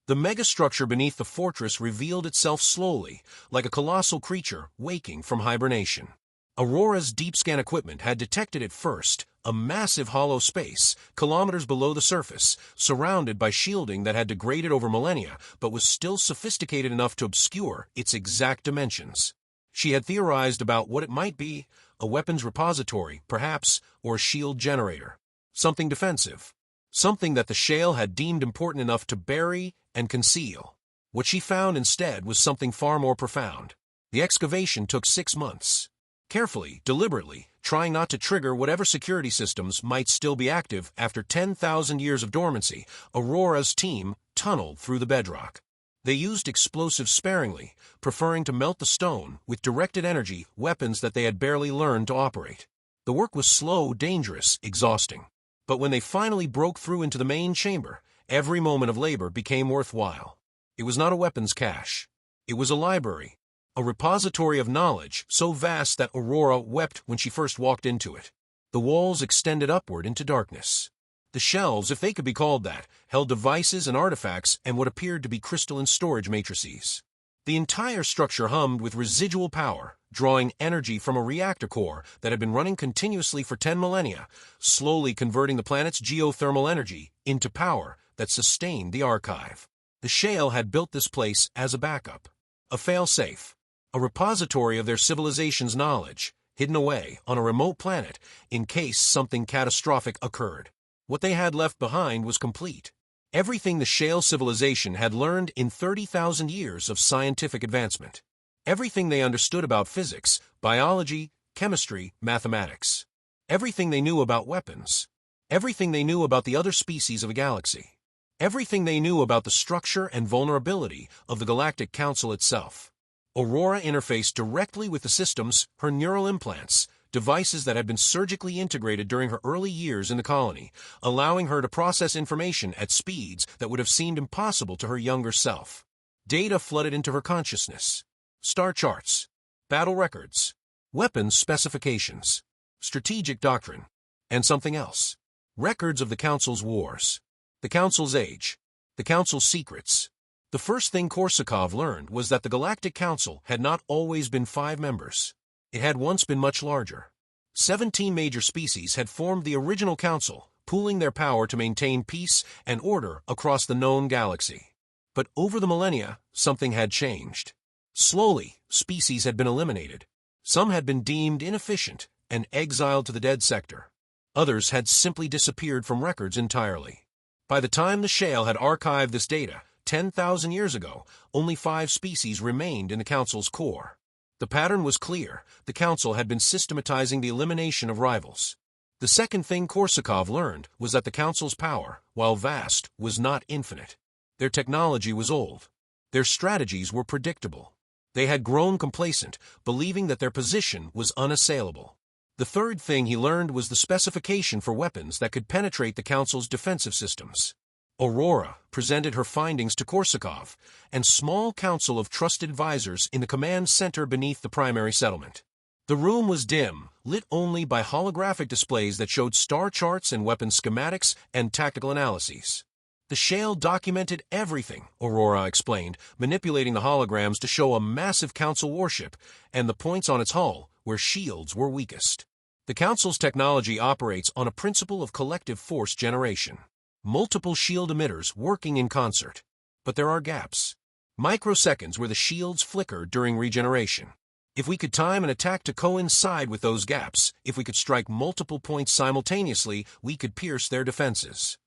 A: The megastructure beneath the fortress revealed itself slowly, like a colossal creature waking from hibernation. Aurora's deep scan equipment had detected it first, a massive hollow space, kilometers below the surface, surrounded by shielding that had degraded over millennia, but was still sophisticated enough to obscure its exact dimensions. She had theorized about what it might be, a weapons repository, perhaps, or a shield generator. Something defensive. Something that the Shale had deemed important enough to bury and conceal. What she found instead was something far more profound. The excavation took 6 months. Carefully, deliberately, trying not to trigger whatever security systems might still be active after 10,000 years of dormancy, Aurora's team tunneled through the bedrock. They used explosives sparingly, preferring to melt the stone with directed energy weapons that they had barely learned to operate. The work was slow, dangerous, exhausting. But when they finally broke through into the main chamber, every moment of labor became worthwhile. It was not a weapons cache. It was a library, a repository of knowledge so vast that Aurora wept when she first walked into it. The walls extended upward into darkness. The shelves, if they could be called that, held devices and artifacts and what appeared to be crystalline storage matrices. The entire structure hummed with residual power, drawing energy from a reactor core that had been running continuously for 10 millennia, slowly converting the planet's geothermal energy into power that sustained the archive. The Shale had built this place as a backup, a fail-safe, a repository of their civilization's knowledge, hidden away on a remote planet in case something catastrophic occurred. What they had left behind was complete. Everything the Shale civilization had learned in 30,000 years of scientific advancement. Everything they understood about physics, biology, chemistry, mathematics. Everything they knew about weapons. Everything they knew about the other species of a galaxy. Everything they knew about the structure and vulnerability of the Galactic Council itself. Aurora interfaced directly with the systems, her neural implants, devices that had been surgically integrated during her early years in the colony, allowing her to process information at speeds that would have seemed impossible to her younger self. Data flooded into her consciousness. Star charts, battle records, weapons specifications, strategic doctrine, and something else. Records of the Council's wars, the Council's age, the Council's secrets. The first thing Korsakov learned was that the Galactic Council had not always been 5 members. It had once been much larger. 17 major species had formed the original council, pooling their power to maintain peace and order across the known galaxy. But over the millennia, something had changed. Slowly, species had been eliminated. Some had been deemed inefficient and exiled to the dead sector. Others had simply disappeared from records entirely. By the time the Shale had archived this data, 10,000 years ago, only 5 species remained in the Council's core. The pattern was clear. The Council had been systematizing the elimination of rivals. The second thing Korsakov learned was that the Council's power, while vast, was not infinite. Their technology was old. Their strategies were predictable. They had grown complacent, believing that their position was unassailable. The third thing he learned was the specification for weapons that could penetrate the Council's defensive systems. Aurora presented her findings to Korsakov and small council of trusted advisors in the command center beneath the primary settlement. The room was dim, lit only by holographic displays that showed star charts and weapon schematics and tactical analyses. The Shale documented everything, Aurora explained, manipulating the holograms to show a massive Council warship and the points on its hull where shields were weakest. The Council's technology operates on a principle of collective force generation. Multiple shield emitters working in concert. But there are gaps. Microseconds where the shields flicker during regeneration. If we could time an attack to coincide with those gaps, if we could strike multiple points simultaneously, we could pierce their defenses.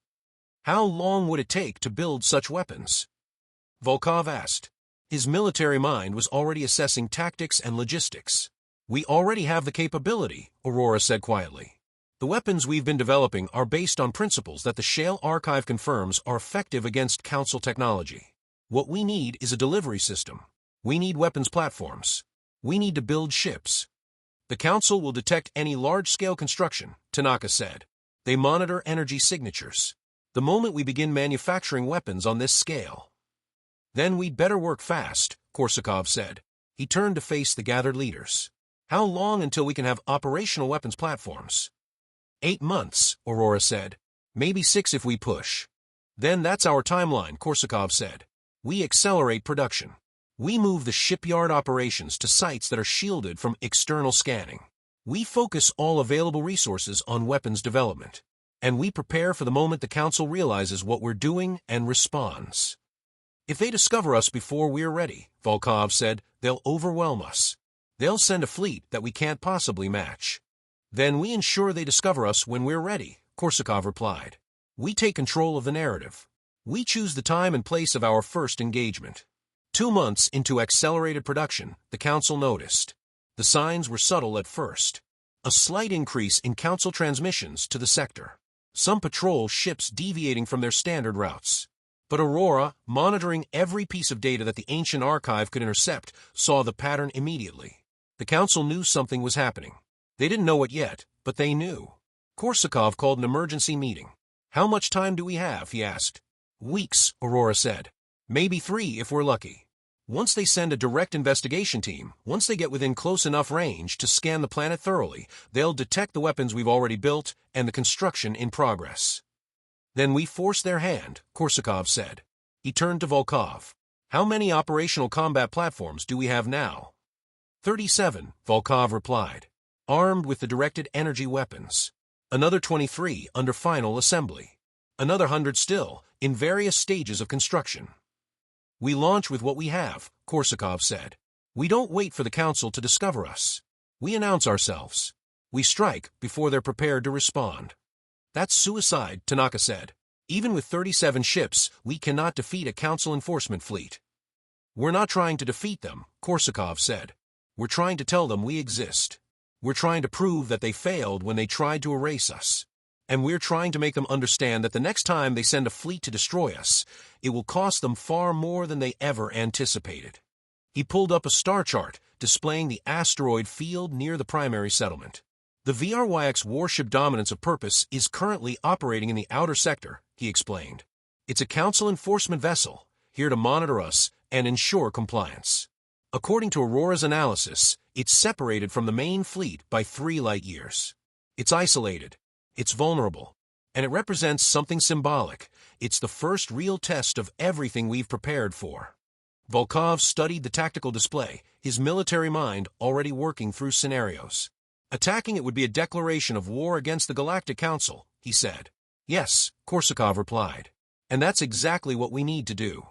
A: How long would it take to build such weapons? Volkov asked. His military mind was already assessing tactics and logistics. We already have the capability, Aurora said quietly. The weapons we've been developing are based on principles that the Shale Archive confirms are effective against Council technology. What we need is a delivery system. We need weapons platforms. We need to build ships. The Council will detect any large-scale construction, Tanaka said. They monitor energy signatures. The moment we begin manufacturing weapons on this scale. Then we'd better work fast, Korsakov said. He turned to face the gathered leaders. How long until we can have operational weapons platforms? 8 months, Aurora said. Maybe 6 if we push. Then that's our timeline, Korsakov said. We accelerate production. We move the shipyard operations to sites that are shielded from external scanning. We focus all available resources on weapons development. And we prepare for the moment the Council realizes what we're doing and responds. If they discover us before we're ready, Volkov said, they'll overwhelm us. They'll send a fleet that we can't possibly match. Then we ensure they discover us when we're ready, Korsakov replied. We take control of the narrative. We choose the time and place of our first engagement. 2 months into accelerated production, the Council noticed. The signs were subtle at first. A slight increase in Council transmissions to the sector. Some patrol ships deviating from their standard routes. But Aurora, monitoring every piece of data that the ancient archive could intercept, saw the pattern immediately. The Council knew something was happening. They didn't know it yet, but they knew. Korsakov called an emergency meeting. How much time do we have, he asked. Weeks, Aurora said. Maybe 3 if we're lucky. Once they send a direct investigation team, once they get within close enough range to scan the planet thoroughly, they'll detect the weapons we've already built and the construction in progress. Then we force their hand, Korsakov said. He turned to Volkov. How many operational combat platforms do we have now? 37, Volkov replied. Armed with the directed energy weapons. Another 23 under final assembly. Another 100 still, in various stages of construction. We launch with what we have, Korsakov said. We don't wait for the Council to discover us. We announce ourselves. We strike before they're prepared to respond. That's suicide, Tanaka said. Even with 37 ships, we cannot defeat a Council enforcement fleet. We're not trying to defeat them, Korsakov said. We're trying to tell them we exist. We're trying to prove that they failed when they tried to erase us. And we're trying to make them understand that the next time they send a fleet to destroy us, it will cost them far more than they ever anticipated. He pulled up a star chart displaying the asteroid field near the primary settlement. The VRYX warship Dominance of Purpose is currently operating in the outer sector, he explained. It's a Council enforcement vessel, here to monitor us and ensure compliance. According to Aurora's analysis, it's separated from the main fleet by 3 light-years. It's isolated, it's vulnerable, and it represents something symbolic. It's the first real test of everything we've prepared for. Volkov studied the tactical display, his military mind already working through scenarios. Attacking it would be a declaration of war against the Galactic Council, he said. Yes, Korsakov replied. And that's exactly what we need to do.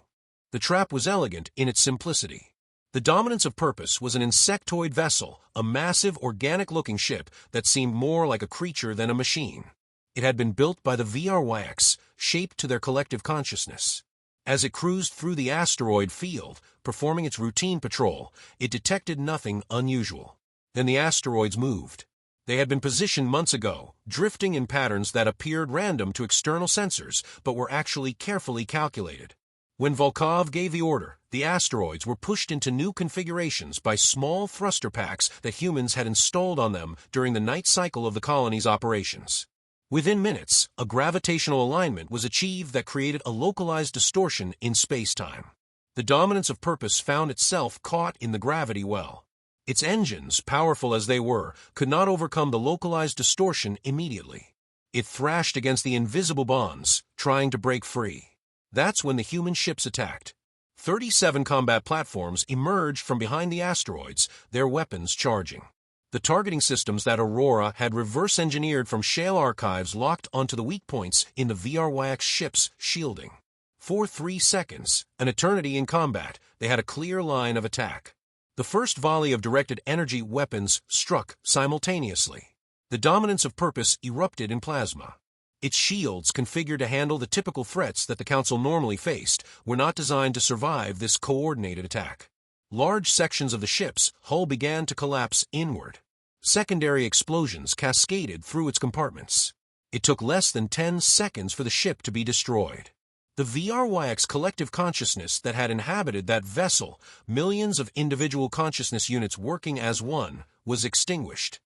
A: The trap was elegant in its simplicity. The Dominance of Purpose was an insectoid vessel, a massive organic-looking ship that seemed more like a creature than a machine. It had been built by the VRYX, shaped to their collective consciousness. As it cruised through the asteroid field, performing its routine patrol, it detected nothing unusual. Then the asteroids moved. They had been positioned months ago, drifting in patterns that appeared random to external sensors, but were actually carefully calculated. When Volkov gave the order, the asteroids were pushed into new configurations by small thruster packs that humans had installed on them during the night cycle of the colony's operations. Within minutes, a gravitational alignment was achieved that created a localized distortion in space-time. The Dominance of Purpose found itself caught in the gravity well. Its engines, powerful as they were, could not overcome the localized distortion immediately. It thrashed against the invisible bonds, trying to break free. That's when the human ships attacked. 37 combat platforms emerged from behind the asteroids, their weapons charging. The targeting systems that Aurora had reverse-engineered from shale archives locked onto the weak points in the VRYX ship's shielding. For 3 seconds, an eternity in combat, they had a clear line of attack. The first volley of directed energy weapons struck simultaneously. The Dominance of Purpose erupted in plasma. Its shields, configured to handle the typical threats that the Council normally faced, were not designed to survive this coordinated attack. Large sections of the ship's hull began to collapse inward. Secondary explosions cascaded through its compartments. It took less than 10 seconds for the ship to be destroyed. The VRYX collective consciousness that had inhabited that vessel, millions of individual consciousness units working as one, was extinguished.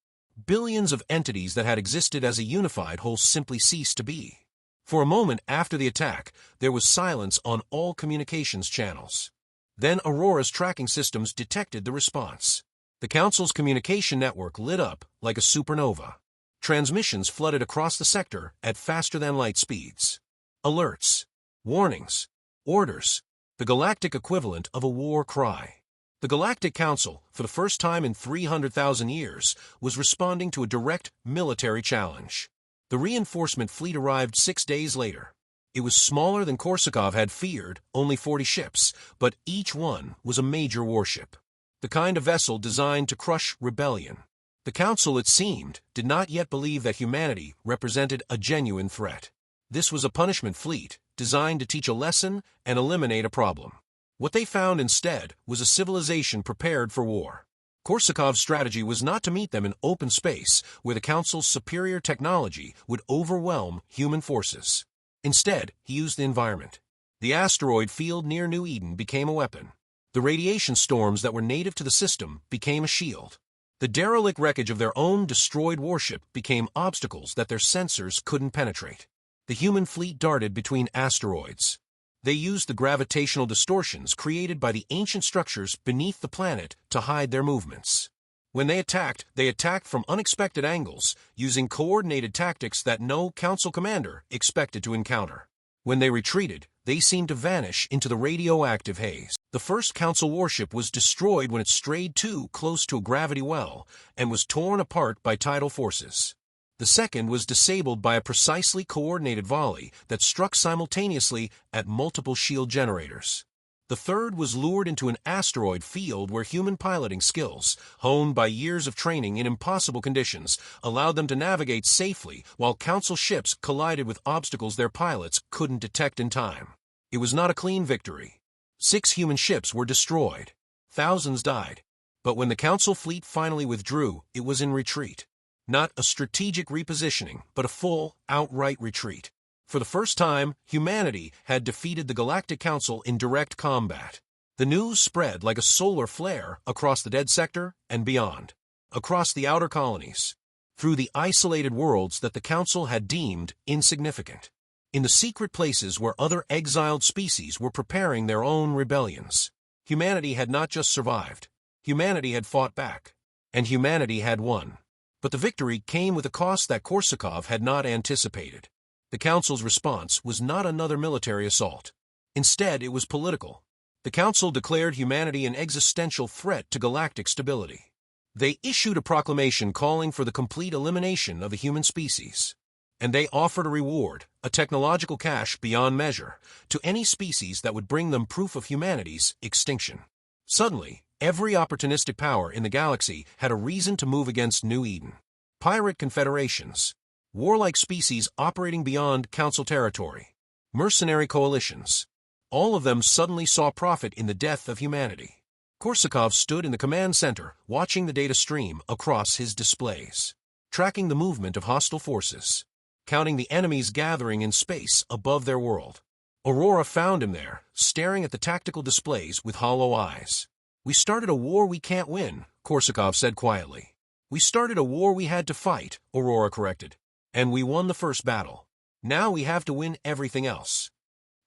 A: Billions of entities that had existed as a unified whole simply ceased to be. For a moment after the attack, there was silence on all communications channels. Then Aurora's tracking systems detected the response. The Council's communication network lit up like a supernova. Transmissions flooded across the sector at faster-than-light speeds. Alerts, warnings, orders, the galactic equivalent of a war cry. The Galactic Council, for the first time in 300,000 years, was responding to a direct military challenge. The reinforcement fleet arrived 6 days later. It was smaller than Korsakov had feared, only 40 ships, but each one was a major warship. The kind of vessel designed to crush rebellion. The Council, it seemed, did not yet believe that humanity represented a genuine threat. This was a punishment fleet, designed to teach a lesson and eliminate a problem. What they found instead was a civilization prepared for war. Korsakov's strategy was not to meet them in open space, where the Council's superior technology would overwhelm human forces. Instead, he used the environment. The asteroid field near New Eden became a weapon. The radiation storms that were native to the system became a shield. The derelict wreckage of their own destroyed warship became obstacles that their sensors couldn't penetrate. The human fleet darted between asteroids. They used the gravitational distortions created by the ancient structures beneath the planet to hide their movements. When they attacked from unexpected angles, using coordinated tactics that no Council commander expected to encounter. When they retreated, they seemed to vanish into the radioactive haze. The first Council warship was destroyed when it strayed too close to a gravity well and was torn apart by tidal forces. The second was disabled by a precisely coordinated volley that struck simultaneously at multiple shield generators. The third was lured into an asteroid field where human piloting skills, honed by years of training in impossible conditions, allowed them to navigate safely while Council ships collided with obstacles their pilots couldn't detect in time. It was not a clean victory. 6 human ships were destroyed. Thousands died. But when the Council fleet finally withdrew, it was in retreat. Not a strategic repositioning, but a full, outright retreat. For the first time, humanity had defeated the Galactic Council in direct combat. The news spread like a solar flare across the dead sector and beyond, across the outer colonies, through the isolated worlds that the Council had deemed insignificant, in the secret places where other exiled species were preparing their own rebellions. Humanity had not just survived. Humanity had fought back, and humanity had won. But the victory came with a cost that Korsakov had not anticipated. The Council's response was not another military assault. Instead, it was political. The Council declared humanity an existential threat to galactic stability. They issued a proclamation calling for the complete elimination of the human species. And they offered a reward, a technological cash beyond measure, to any species that would bring them proof of humanity's extinction. Suddenly, every opportunistic power in the galaxy had a reason to move against New Eden. Pirate confederations, warlike species operating beyond Council territory, mercenary coalitions. All of them suddenly saw profit in the death of humanity. Korsakov stood in the command center, watching the data stream across his displays, tracking the movement of hostile forces, counting the enemies gathering in space above their world. Aurora found him there, staring at the tactical displays with hollow eyes. "We started a war we can't win," Korsakov said quietly. "We started a war we had to fight," Aurora corrected. "And we won the first battle. Now we have to win everything else."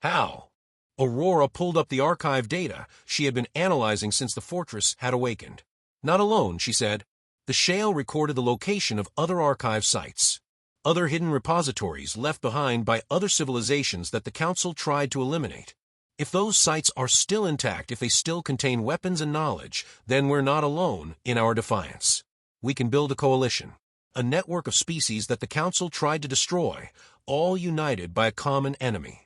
A: "How?" Aurora pulled up the archive data she had been analyzing since the fortress had awakened. "Not alone," she said. "The shale recorded the location of other archive sites, other hidden repositories left behind by other civilizations that the Council tried to eliminate. If those sites are still intact, if they still contain weapons and knowledge, then we're not alone in our defiance. We can build a coalition, a network of species that the Council tried to destroy, all united by a common enemy."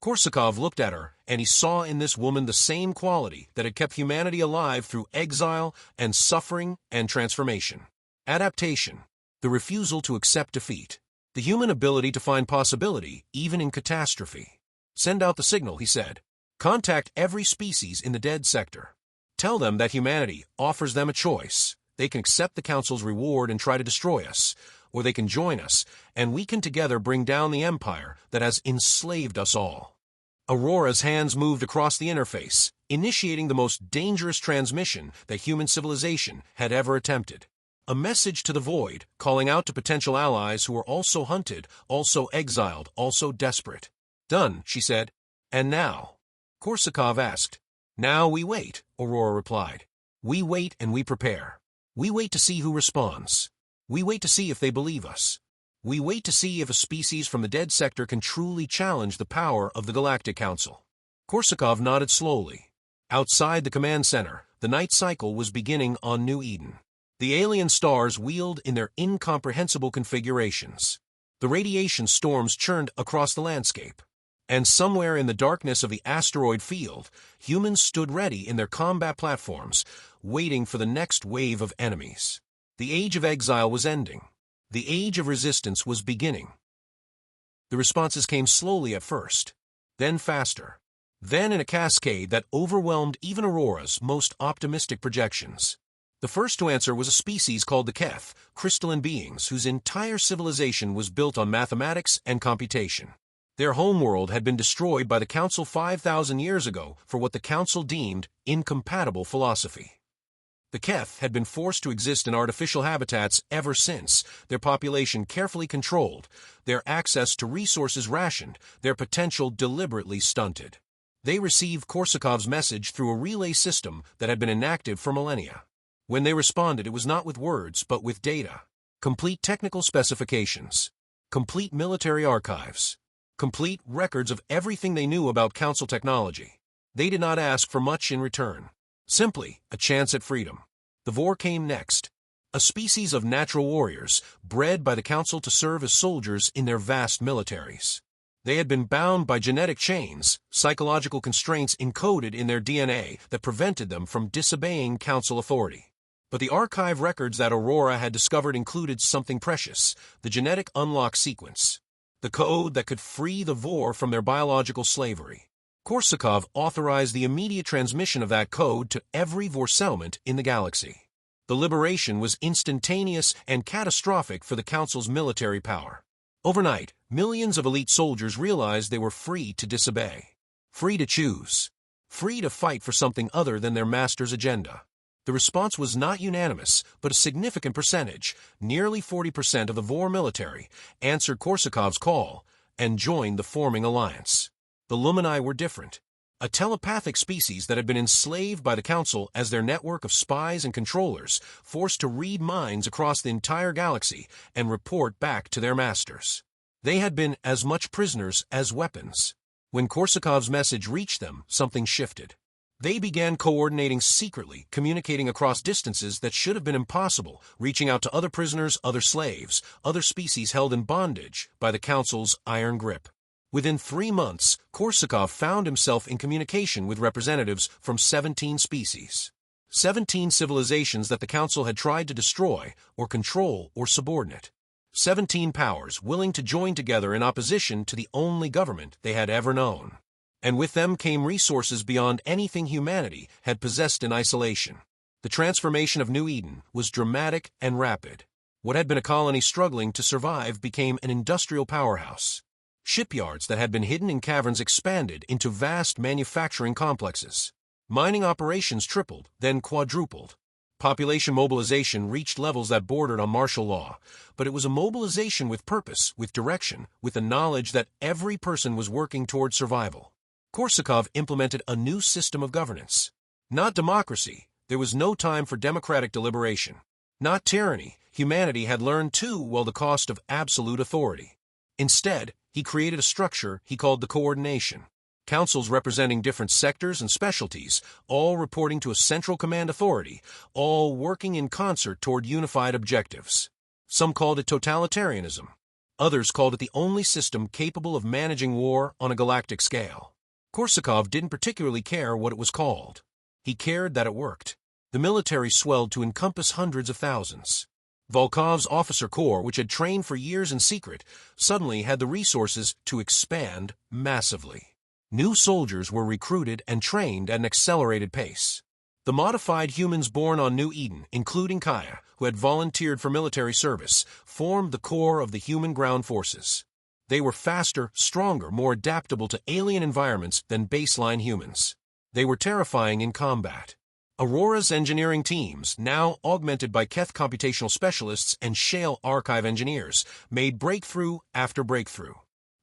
A: Korsakov looked at her, and he saw in this woman the same quality that had kept humanity alive through exile and suffering and transformation. Adaptation, the refusal to accept defeat, the human ability to find possibility even in catastrophe. "Send out the signal," he said. "Contact every species in the dead sector. Tell them that humanity offers them a choice. They can accept the Council's reward and try to destroy us, or they can join us, and we can together bring down the empire that has enslaved us all." Aurora's hands moved across the interface, initiating the most dangerous transmission that human civilization had ever attempted. A message to the void, calling out to potential allies who were also hunted, also exiled, also desperate. "Done," she said. "And now?" Korsakov asked. "Now we wait," Aurora replied. "We wait and we prepare. We wait to see who responds. We wait to see if they believe us. We wait to see if a species from the dead sector can truly challenge the power of the Galactic Council." Korsakov nodded slowly. Outside the command center, the night cycle was beginning on New Eden. The alien stars wheeled in their incomprehensible configurations. The radiation storms churned across the landscape. And somewhere in the darkness of the asteroid field, humans stood ready in their combat platforms, waiting for the next wave of enemies. The age of exile was ending. The age of resistance was beginning. The responses came slowly at first, then faster, then in a cascade that overwhelmed even Aurora's most optimistic projections. The first to answer was a species called the Keth, crystalline beings whose entire civilization was built on mathematics and computation. Their homeworld had been destroyed by the Council 5,000 years ago for what the Council deemed incompatible philosophy. The Keth had been forced to exist in artificial habitats ever since, their population carefully controlled, their access to resources rationed, their potential deliberately stunted. They received Korsakov's message through a relay system that had been inactive for millennia. When they responded, it was not with words, but with data. Complete technical specifications. Complete military archives. Complete records of everything they knew about Council technology. They did not ask for much in return. Simply a chance at freedom. The Vor came next. A species of natural warriors, bred by the Council to serve as soldiers in their vast militaries. They had been bound by genetic chains, psychological constraints encoded in their DNA that prevented them from disobeying Council authority. But the archive records that Aurora had discovered included something precious, the genetic unlock sequence. The code that could free the Vor from their biological slavery. Korsakov authorized the immediate transmission of that code to every Vorsettlement in the galaxy. The liberation was instantaneous and catastrophic for the Council's military power. Overnight, millions of elite soldiers realized they were free to disobey, free to choose, free to fight for something other than their master's agenda. The response was not unanimous, but a significant percentage, nearly 40% of the Vor military, answered Korsakov's call and joined the forming alliance. The Lumini were different. A telepathic species that had been enslaved by the Council as their network of spies and controllers, forced to read minds across the entire galaxy and report back to their masters. They had been as much prisoners as weapons. When Korsakov's message reached them, something shifted. They began coordinating secretly, communicating across distances that should have been impossible, reaching out to other prisoners, other slaves, other species held in bondage by the Council's iron grip. Within 3 months, Korsakov found himself in communication with representatives from 17 species. 17 civilizations that the Council had tried to destroy, or control, or subordinate. 17 powers willing to join together in opposition to the only government they had ever known. And with them came resources beyond anything humanity had possessed in isolation. The transformation of New Eden was dramatic and rapid. What had been a colony struggling to survive became an industrial powerhouse. Shipyards that had been hidden in caverns expanded into vast manufacturing complexes. Mining operations tripled, then quadrupled. Population mobilization reached levels that bordered on martial law, but it was a mobilization with purpose, with direction, with the knowledge that every person was working toward survival. Korsakov implemented a new system of governance. Not democracy, there was no time for democratic deliberation. Not tyranny, humanity had learned too well the cost of absolute authority. Instead, he created a structure he called the coordination. Councils representing different sectors and specialties, all reporting to a central command authority, all working in concert toward unified objectives. Some called it totalitarianism. Others called it the only system capable of managing war on a galactic scale. Korsakov didn't particularly care what it was called. He cared that it worked. The military swelled to encompass hundreds of thousands. Volkov's officer corps, which had trained for years in secret, suddenly had the resources to expand massively. New soldiers were recruited and trained at an accelerated pace. The modified humans born on New Eden, including Kaya, who had volunteered for military service, formed the core of the human ground forces. They were faster, stronger, more adaptable to alien environments than baseline humans. They were terrifying in combat. Aurora's engineering teams, now augmented by Keth computational specialists and Shale archive engineers, made breakthrough after breakthrough.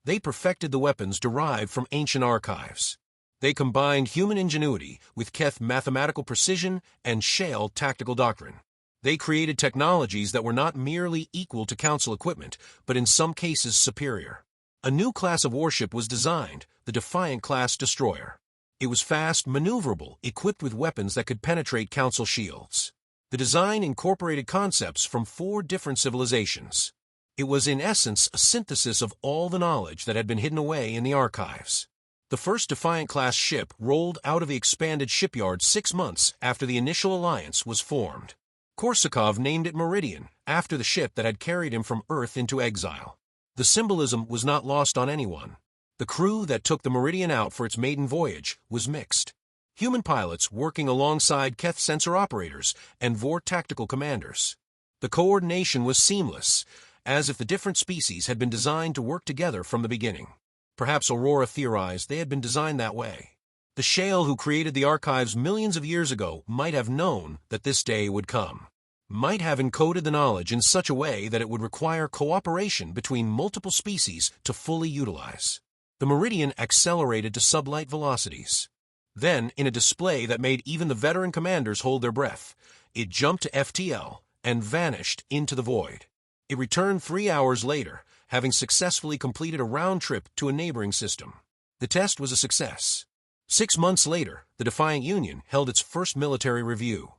A: They perfected the weapons derived from ancient archives. They combined human ingenuity with Keth mathematical precision and Shale tactical doctrine. They created technologies that were not merely equal to Council equipment, but in some cases superior. A new class of warship was designed, the Defiant-class destroyer. It was fast, maneuverable, equipped with weapons that could penetrate Council shields. The design incorporated concepts from 4 different civilizations. It was in essence a synthesis of all the knowledge that had been hidden away in the archives. The first Defiant-class ship rolled out of the expanded shipyard 6 months after the initial alliance was formed. Korsakov named it Meridian, after the ship that had carried him from Earth into exile. The symbolism was not lost on anyone. The crew that took the Meridian out for its maiden voyage was mixed. Human pilots working alongside Keth sensor operators and Vor tactical commanders. The coordination was seamless, as if the different species had been designed to work together from the beginning. Perhaps Aurora theorized they had been designed that way. The Shale who created the archives millions of years ago might have known that this day would come. Might have encoded the knowledge in such a way that it would require cooperation between multiple species to fully utilize. The Meridian accelerated to sublight velocities. Then, in a display that made even the veteran commanders hold their breath, it jumped to FTL and vanished into the void. It returned 3 hours later, having successfully completed a round trip to a neighboring system. The test was a success. 6 months later, the Defiant Union held its first military review.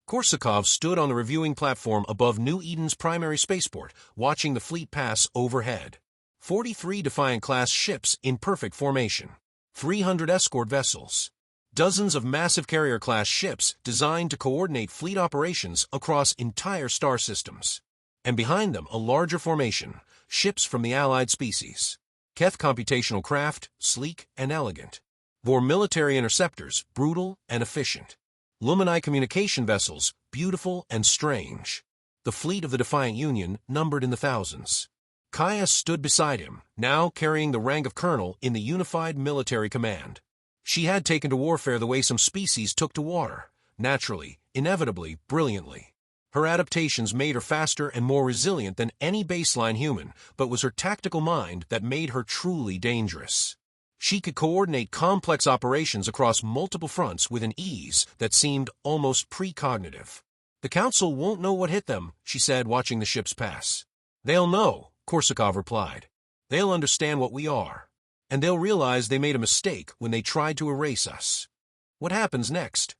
A: Korsakov stood on the reviewing platform above New Eden's primary spaceport, watching the fleet pass overhead. 43 Defiant-class ships in perfect formation. 300 escort vessels. Dozens of massive carrier-class ships designed to coordinate fleet operations across entire star systems. And behind them, a larger formation, ships from the allied species. Keth computational craft, sleek and elegant. Vor military interceptors, brutal and efficient. Lumini communication vessels, beautiful and strange. The fleet of the Defiant Union numbered in the thousands. Kaya stood beside him, now carrying the rank of colonel in the unified military command. She had taken to warfare the way some species took to water, naturally, inevitably, brilliantly. Her adaptations made her faster and more resilient than any baseline human, but was her tactical mind that made her truly dangerous. She could coordinate complex operations across multiple fronts with an ease that seemed almost precognitive. "The Council won't know what hit them," she said, watching the ships pass. "They'll know," Korsakov replied. "They'll understand what we are. And they'll realize they made a mistake when they tried to erase us." "What happens next?"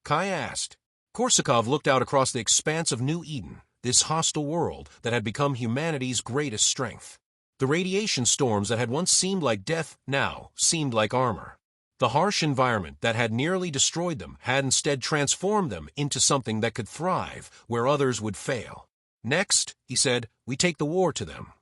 A: Kaya asked. Korsakov looked out across the expanse of New Eden, this hostile world that had become humanity's greatest strength. The radiation storms that had once seemed like death now seemed like armor. The harsh environment that had nearly destroyed them had instead transformed them into something that could thrive where others would fail. "Next," he said, "we take the war to them."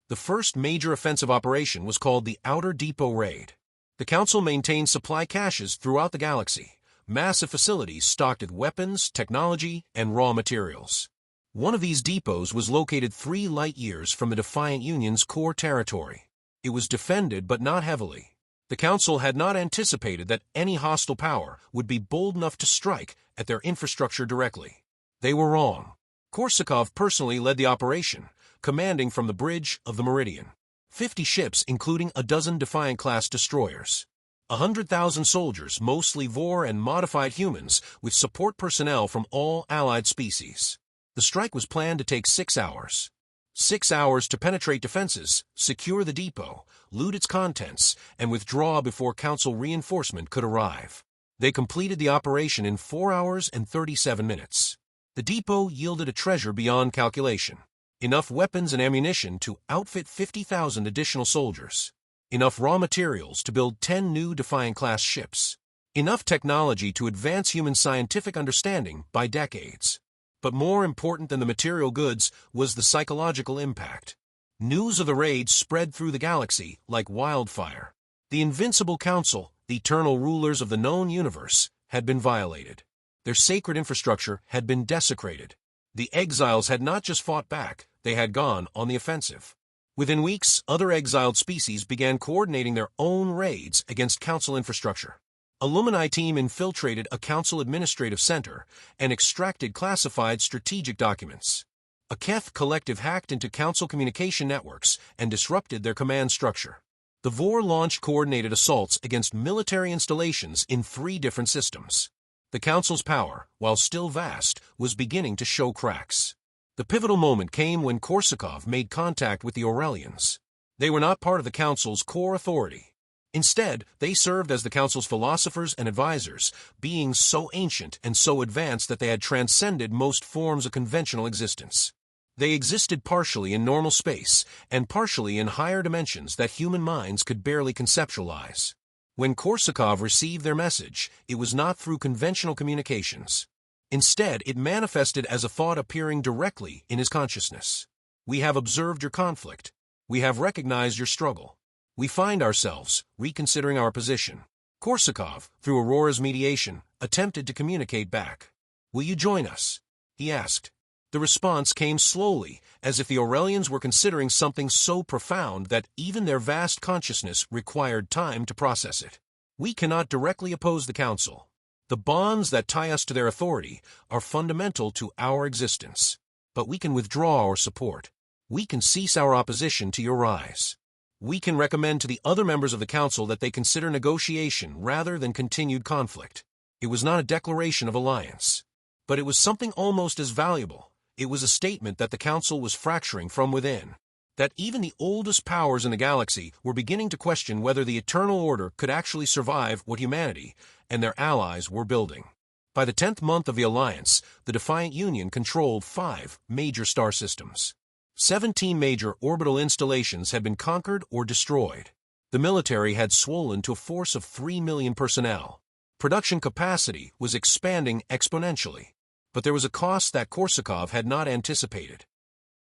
A: The first major offensive operation was called the Outer Depot Raid. The Council maintained supply caches throughout the galaxy, massive facilities stocked with weapons, technology, and raw materials. One of these depots was located 3 light-years from the Defiant Union's core territory. It was defended but not heavily. The Council had not anticipated that any hostile power would be bold enough to strike at their infrastructure directly. They were wrong. Korsakov personally led the operation, commanding from the bridge of the Meridian. 50 ships, including a dozen Defiant-class destroyers. 100,000 soldiers, mostly Vor and modified humans, with support personnel from all allied species. The strike was planned to take 6 hours. 6 hours to penetrate defenses, secure the depot, loot its contents, and withdraw before Council reinforcement could arrive. They completed the operation in 4 hours and 37 minutes. The depot yielded a treasure beyond calculation. Enough weapons and ammunition to outfit 50,000 additional soldiers. Enough raw materials to build 10 new Defiant-class ships. Enough technology to advance human scientific understanding by decades. But more important than the material goods was the psychological impact. News of the raid spread through the galaxy like wildfire. The Invincible Council, the eternal rulers of the known universe, had been violated. Their sacred infrastructure had been desecrated. The exiles had not just fought back, they had gone on the offensive. Within weeks, other exiled species began coordinating their own raids against Council infrastructure. A Lumini team infiltrated a Council administrative center and extracted classified strategic documents. A Keth collective hacked into Council communication networks and disrupted their command structure. The Vor launched coordinated assaults against military installations in 3 different systems. The Council's power, while still vast, was beginning to show cracks. The pivotal moment came when Korsakov made contact with the Aurelians. They were not part of the Council's core authority. Instead, they served as the Council's philosophers and advisors, beings so ancient and so advanced that they had transcended most forms of conventional existence. They existed partially in normal space and partially in higher dimensions that human minds could barely conceptualize. When Korsakov received their message, it was not through conventional communications. Instead, it manifested as a thought appearing directly in his consciousness. "We have observed your conflict. We have recognized your struggle. We find ourselves reconsidering our position." Korsakov, through Aurora's mediation, attempted to communicate back. "Will you join us?" he asked. The response came slowly, as if the Aurelians were considering something so profound that even their vast consciousness required time to process it. "We cannot directly oppose the Council. The bonds that tie us to their authority are fundamental to our existence. But we can withdraw our support. We can cease our opposition to your rise. We can recommend to the other members of the Council that they consider negotiation rather than continued conflict." It was not a declaration of alliance. But it was something almost as valuable. It was a statement that the Council was fracturing from within. That even the oldest powers in the galaxy were beginning to question whether the Eternal Order could actually survive what humanity and their allies were building. By the 10th month of the Alliance, the Defiant Union controlled 5 major star systems. 17 major orbital installations had been conquered or destroyed. The military had swollen to a force of 3 million personnel. Production capacity was expanding exponentially. But there was a cost that Korsakov had not anticipated.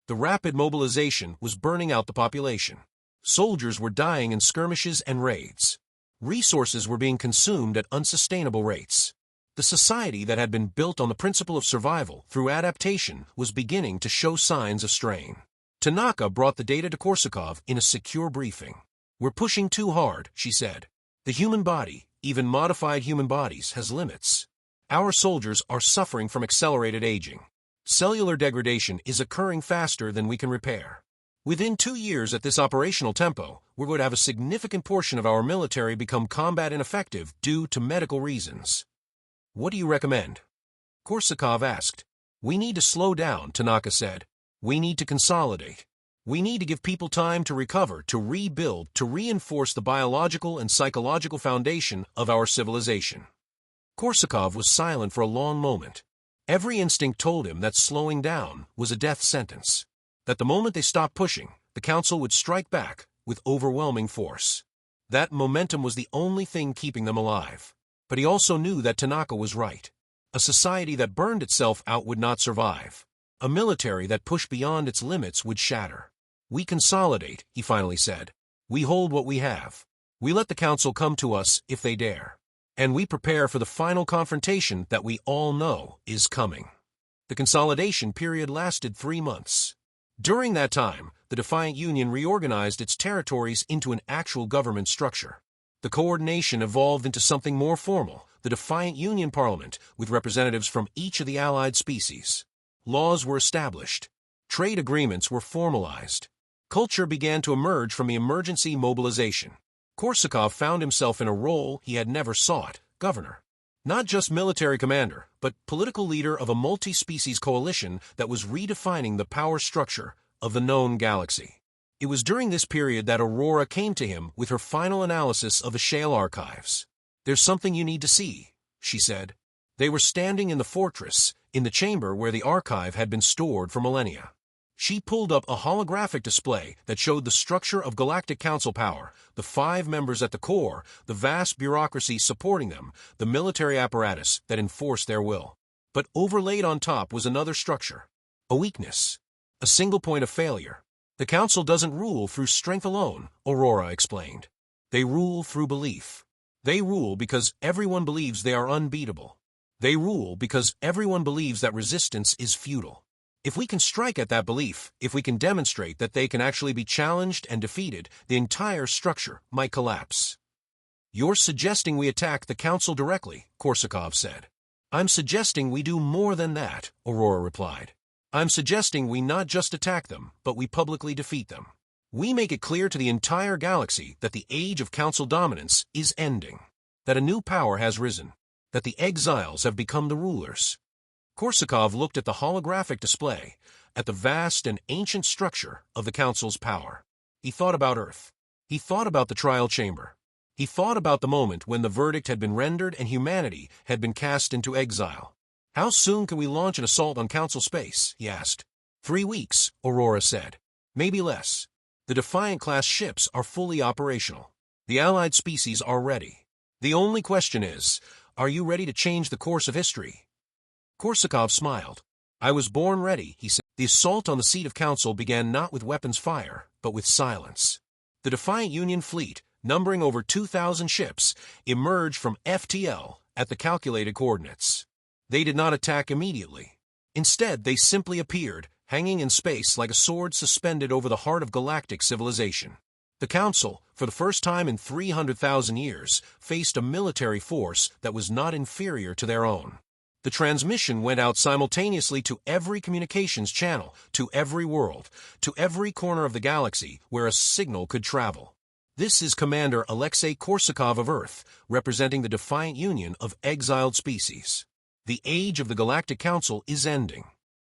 A: The rapid mobilization was burning out the population. Soldiers were dying in skirmishes and raids. Resources were being consumed at unsustainable rates. The society that had been built on the principle of survival through adaptation was beginning to show signs of strain. Tanaka brought the data to Korsakov in a secure briefing. "We're pushing too hard," she said. "The human body, even modified human bodies, has limits. Our soldiers are suffering from accelerated aging. Cellular degradation is occurring faster than we can repair. Within 2 years at this operational tempo, we're going to have a significant portion of our military become combat ineffective due to medical reasons." "What do you recommend?" Korsakov asked. "We need to slow down," Tanaka said. "We need to consolidate. We need to give people time to recover, to rebuild, to reinforce the biological and psychological foundation of our civilization." Korsakov was silent for a long moment. Every instinct told him that slowing down was a death sentence, that the moment they stopped pushing, the Council would strike back with overwhelming force. That momentum was the only thing keeping them alive. But he also knew that Tanaka was right. A society that burned itself out would not survive. A military that pushed beyond its limits would shatter. "We consolidate," he finally said. "We hold what we have. We let the Council come to us if they dare. And we prepare for the final confrontation that we all know is coming." The consolidation period lasted 3 months. During that time, the Defiant Union reorganized its territories into an actual government structure. The coordination evolved into something more formal, the Defiant Union Parliament, with representatives from each of the allied species. Laws were established. Trade agreements were formalized. Culture began to emerge from the emergency mobilization. Korsakov found himself in a role he had never sought, governor. Not just military commander, but political leader of a multi-species coalition that was redefining the power structure of the known galaxy. It was during this period that Aurora came to him with her final analysis of the Shale archives. "There's something you need to see," she said. They were standing in the fortress, in the chamber where the archive had been stored for millennia. She pulled up a holographic display that showed the structure of Galactic Council power, the 5 members at the core, the vast bureaucracy supporting them, the military apparatus that enforced their will. But overlaid on top was another structure. A weakness. A single point of failure. "The Council doesn't rule through strength alone," Aurora explained. "They rule through belief. They rule because everyone believes they are unbeatable. They rule because everyone believes that resistance is futile. If we can strike at that belief, if we can demonstrate that they can actually be challenged and defeated, the entire structure might collapse." "You're suggesting we attack the Council directly," Korsakov said. "I'm suggesting we do more than that," Aurora replied. "I'm suggesting we not just attack them, but we publicly defeat them. We make it clear to the entire galaxy that the age of Council dominance is ending, that a new power has risen, that the exiles have become the rulers." Korsakov looked at the holographic display, at the vast and ancient structure of the Council's power. He thought about Earth. He thought about the trial chamber. He thought about the moment when the verdict had been rendered and humanity had been cast into exile. "How soon can we launch an assault on Council space?" he asked. 3 weeks, Aurora said. "Maybe less. The Defiant-class ships are fully operational. The allied species are ready. The only question is, are you ready to change the course of history?" Korsakov smiled. "I was born ready," he said. The assault on the seat of Council began not with weapons fire, but with silence. The Defiant Union fleet, numbering over 2,000 ships, emerged from FTL at the calculated coordinates. They did not attack immediately. Instead, they simply appeared, hanging in space like a sword suspended over the heart of galactic civilization. The Council, for the first time in 300,000 years, faced a military force that was not inferior to their own. The transmission went out simultaneously to every communications channel, to every world, to every corner of the galaxy where a signal could travel. "This is Commander Alexei Korsakov of Earth, representing the Defiant Union of Exiled Species. The age of the Galactic Council is ending.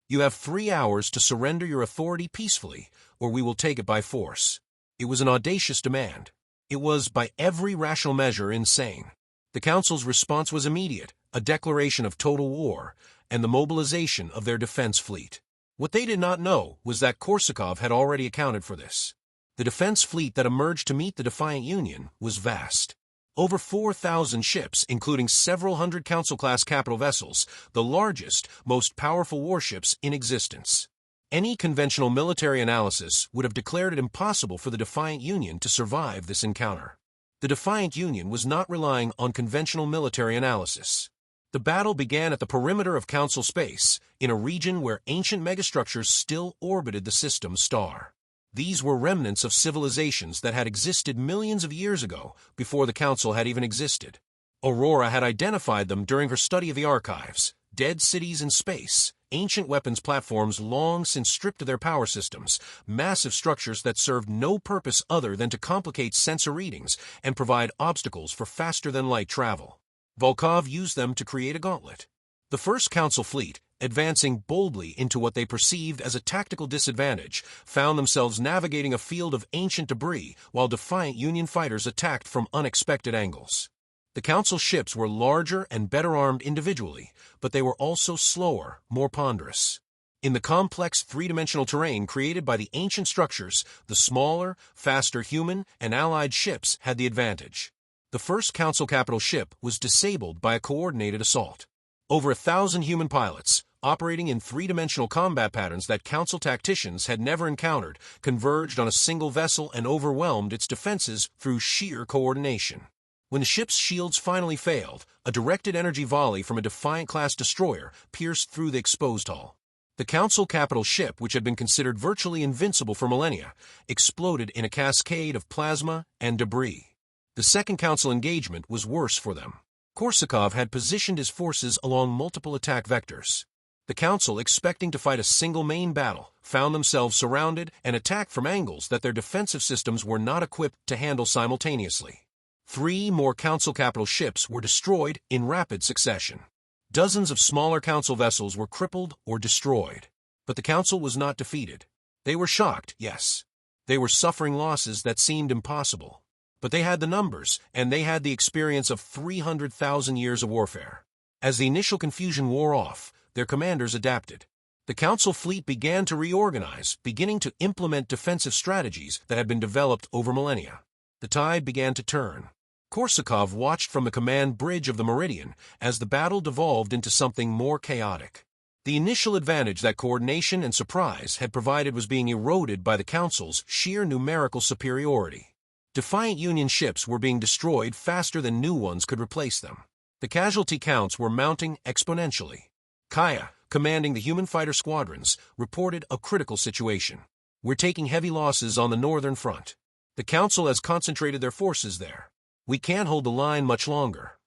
A: You have 3 hours to surrender your authority peacefully, or we will take it by force." It was an audacious demand. It was, by every rational measure, insane. The Council's response was immediate, a declaration of total war, and the mobilization of their defense fleet. What they did not know was that Korsakov had already accounted for this. The defense fleet that emerged to meet the Defiant Union was vast. Over 4,000 ships, including several hundred Council-class capital vessels, the largest, most powerful warships in existence. Any conventional military analysis would have declared it impossible for the Defiant Union to survive this encounter. The Defiant Union was not relying on conventional military analysis. The battle began at the perimeter of Council space, in a region where ancient megastructures still orbited the system's star. These were remnants of civilizations that had existed millions of years ago, before the Council had even existed. Aurora had identified them during her study of the archives: dead cities in space, ancient weapons platforms long since stripped of their power systems, massive structures that served no purpose other than to complicate sensor readings and provide obstacles for faster-than-light travel. Volkov used them to create a gauntlet. The first Council fleet, advancing boldly into what they perceived as a tactical disadvantage, found themselves navigating a field of ancient debris while Defiant Union fighters attacked from unexpected angles. The Council ships were larger and better armed individually, but they were also slower, more ponderous. In the complex three-dimensional terrain created by the ancient structures, the smaller, faster human and allied ships had the advantage. The first Council capital ship was disabled by a coordinated assault. Over 1,000 human pilots, operating in three-dimensional combat patterns that Council tacticians had never encountered, converged on a single vessel and overwhelmed its defenses through sheer coordination. When the ship's shields finally failed, a directed energy volley from a Defiant-class destroyer pierced through the exposed hull. The Council capital ship, which had been considered virtually invincible for millennia, exploded in a cascade of plasma and debris. The second Council engagement was worse for them. Korsakov had positioned his forces along multiple attack vectors. The Council, expecting to fight a single main battle, found themselves surrounded and attacked from angles that their defensive systems were not equipped to handle simultaneously. 3 more Council capital ships were destroyed in rapid succession. Dozens of smaller Council vessels were crippled or destroyed. But the Council was not defeated. They were shocked, yes. They were suffering losses that seemed impossible. But they had the numbers, and they had the experience of 300,000 years of warfare. As the initial confusion wore off, their commanders adapted. The Council fleet began to reorganize, beginning to implement defensive strategies that had been developed over millennia. The tide began to turn. Korsakov watched from the command bridge of the Meridian as the battle devolved into something more chaotic. The initial advantage that coordination and surprise had provided was being eroded by the Council's sheer numerical superiority. Defiant Union ships were being destroyed faster than new ones could replace them. The casualty counts were mounting exponentially. Kaya, commanding the human fighter squadrons, reported a critical situation. "We're taking heavy losses on the northern front. The Council has concentrated their forces there. We can't hold the line much longer."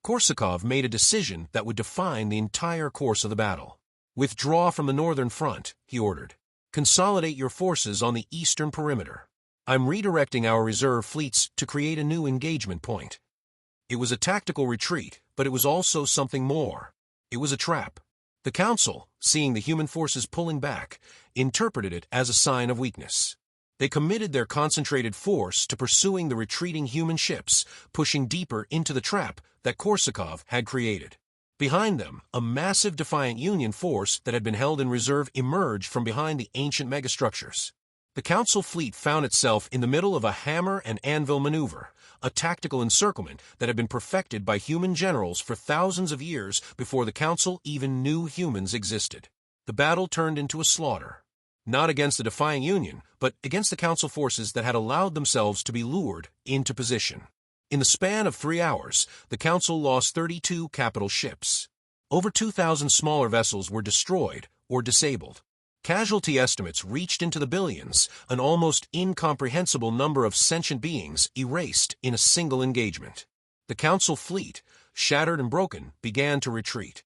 A: Korsakov made a decision that would define the entire course of the battle. "Withdraw from the northern front," he ordered. "Consolidate your forces on the eastern perimeter. I'm redirecting our reserve fleets to create a new engagement point." It was a tactical retreat, but it was also something more. It was a trap. The Council, seeing the human forces pulling back, interpreted it as a sign of weakness. They committed their concentrated force to pursuing the retreating human ships, pushing deeper into the trap that Korsakov had created. Behind them, a massive Defiant Union force that had been held in reserve emerged from behind the ancient megastructures. The Council fleet found itself in the middle of a hammer and anvil maneuver, a tactical encirclement that had been perfected by human generals for thousands of years before the Council even knew humans existed. The battle turned into a slaughter. Not against the Defiant Union, but against the Council forces that had allowed themselves to be lured into position. In the span of 3 hours, the Council lost 32 capital ships. Over 2,000 smaller vessels were destroyed or disabled. Casualty estimates reached into the billions, an almost incomprehensible number of sentient beings erased in a single engagement. The Council fleet, shattered and broken, began to retreat.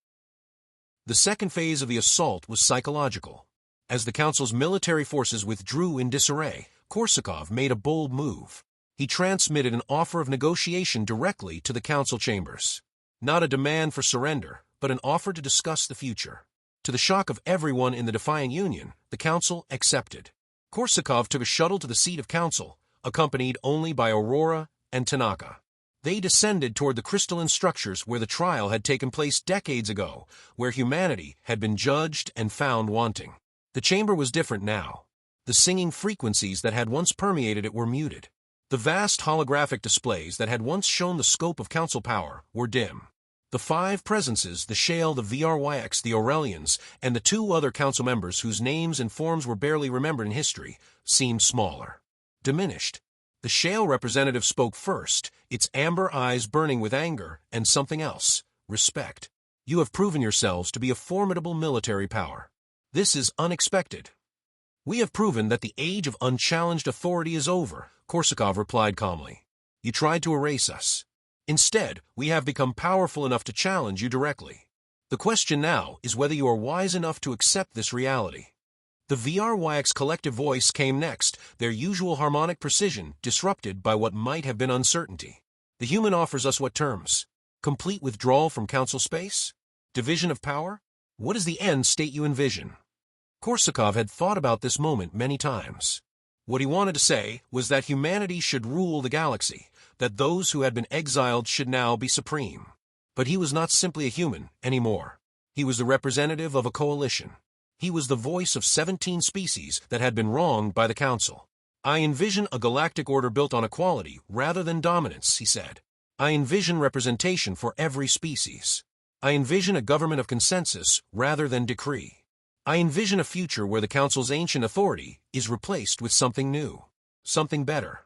A: The second phase of the assault was psychological. As the Council's military forces withdrew in disarray, Korsakov made a bold move. He transmitted an offer of negotiation directly to the Council chambers. Not a demand for surrender, but an offer to discuss the future. To the shock of everyone in the Defiant Union, the Council accepted. Korsakov took a shuttle to the seat of Council, accompanied only by Aurora and Tanaka. They descended toward the crystalline structures where the trial had taken place decades ago, where humanity had been judged and found wanting. The chamber was different now. The singing frequencies that had once permeated it were muted. The vast holographic displays that had once shown the scope of Council power were dim. The 5 presences, the Shale, the VRYX, the Aurelians, and the 2 other Council members whose names and forms were barely remembered in history, seemed smaller. Diminished. The Shale representative spoke first, its amber eyes burning with anger and something else, respect. You have proven yourselves to be a formidable military power. This is unexpected. We have proven that the age of unchallenged authority is over, Korsakov replied calmly. You tried to erase us. Instead, we have become powerful enough to challenge you directly. The question now is whether you are wise enough to accept this reality. The VRYX collective voice came next, their usual harmonic precision disrupted by what might have been uncertainty. The human offers us what terms? Complete withdrawal from council space? Division of power? What is the end state you envision? Korsakov had thought about this moment many times. What he wanted to say was that humanity should rule the galaxy, that those who had been exiled should now be supreme. But he was not simply a human anymore. He was the representative of a coalition. He was the voice of 17 species that had been wronged by the Council. I envision a galactic order built on equality rather than dominance, he said. I envision representation for every species. I envision a government of consensus rather than decree. I envision a future where the Council's ancient authority is replaced with something new, something better.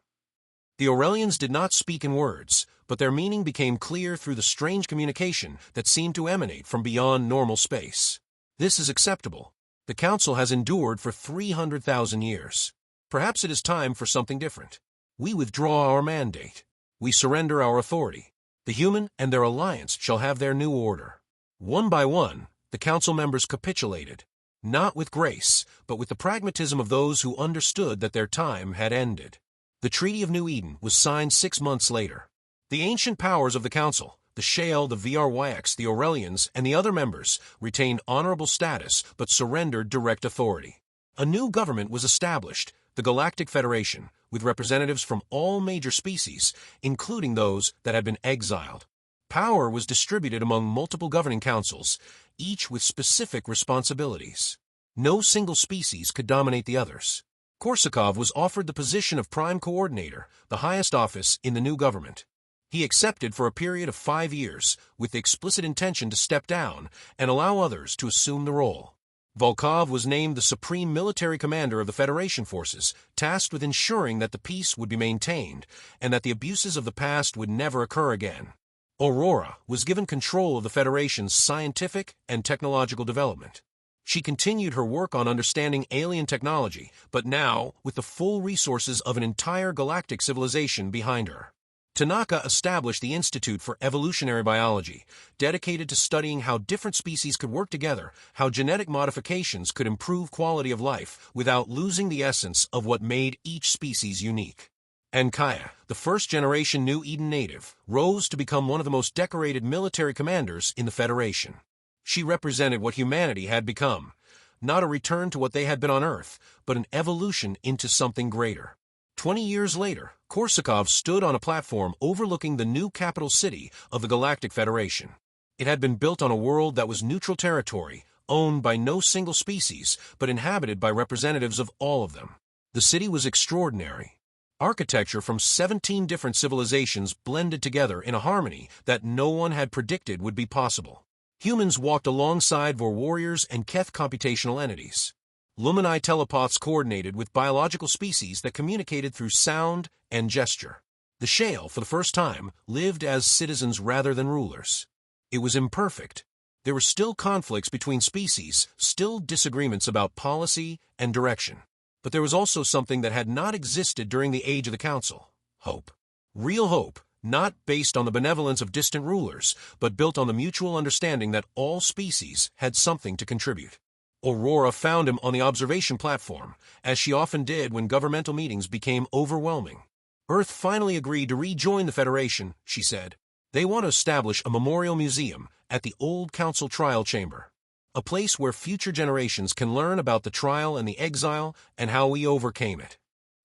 A: The Aurelians did not speak in words, but their meaning became clear through the strange communication that seemed to emanate from beyond normal space. This is acceptable. The Council has endured for 300,000 years. Perhaps it is time for something different. We withdraw our mandate. We surrender our authority. The human and their alliance shall have their new order. One by one, the Council members capitulated, not with grace, but with the pragmatism of those who understood that their time had ended. The Treaty of New Eden was signed 6 months later. The ancient powers of the Council, the Shale, the VRYX, the Aurelians, and the other members, retained honorable status but surrendered direct authority. A new government was established, the Galactic Federation, with representatives from all major species, including those that had been exiled. Power was distributed among multiple governing councils, each with specific responsibilities. No single species could dominate the others. Korsakov was offered the position of Prime Coordinator, the highest office in the new government. He accepted for a period of 5 years, with the explicit intention to step down and allow others to assume the role. Volkov was named the Supreme Military Commander of the Federation forces, tasked with ensuring that the peace would be maintained and that the abuses of the past would never occur again. Aurora was given control of the Federation's scientific and technological development. She continued her work on understanding alien technology, but now with the full resources of an entire galactic civilization behind her. Tanaka established the Institute for Evolutionary Biology, dedicated to studying how different species could work together, how genetic modifications could improve quality of life without losing the essence of what made each species unique. And Kaya, the first-generation New Eden native, rose to become one of the most decorated military commanders in the Federation. She represented what humanity had become, not a return to what they had been on Earth, but an evolution into something greater. 20 years later, Korsakov stood on a platform overlooking the new capital city of the Galactic Federation. It had been built on a world that was neutral territory, owned by no single species, but inhabited by representatives of all of them. The city was extraordinary. Architecture from 17 different civilizations blended together in a harmony that no one had predicted would be possible. Humans walked alongside Vor warriors and Keth computational entities. Lumini telepaths coordinated with biological species that communicated through sound and gesture. The Shale, for the first time, lived as citizens rather than rulers. It was imperfect. There were still conflicts between species, still disagreements about policy and direction. But there was also something that had not existed during the age of the Council: hope. Real hope, not based on the benevolence of distant rulers, but built on the mutual understanding that all species had something to contribute. Aurora found him on the observation platform, as she often did when governmental meetings became overwhelming. Earth finally agreed to rejoin the Federation, she said. They want to establish a memorial museum at the old Council trial chamber, a place where future generations can learn about the trial and the exile and how we overcame it.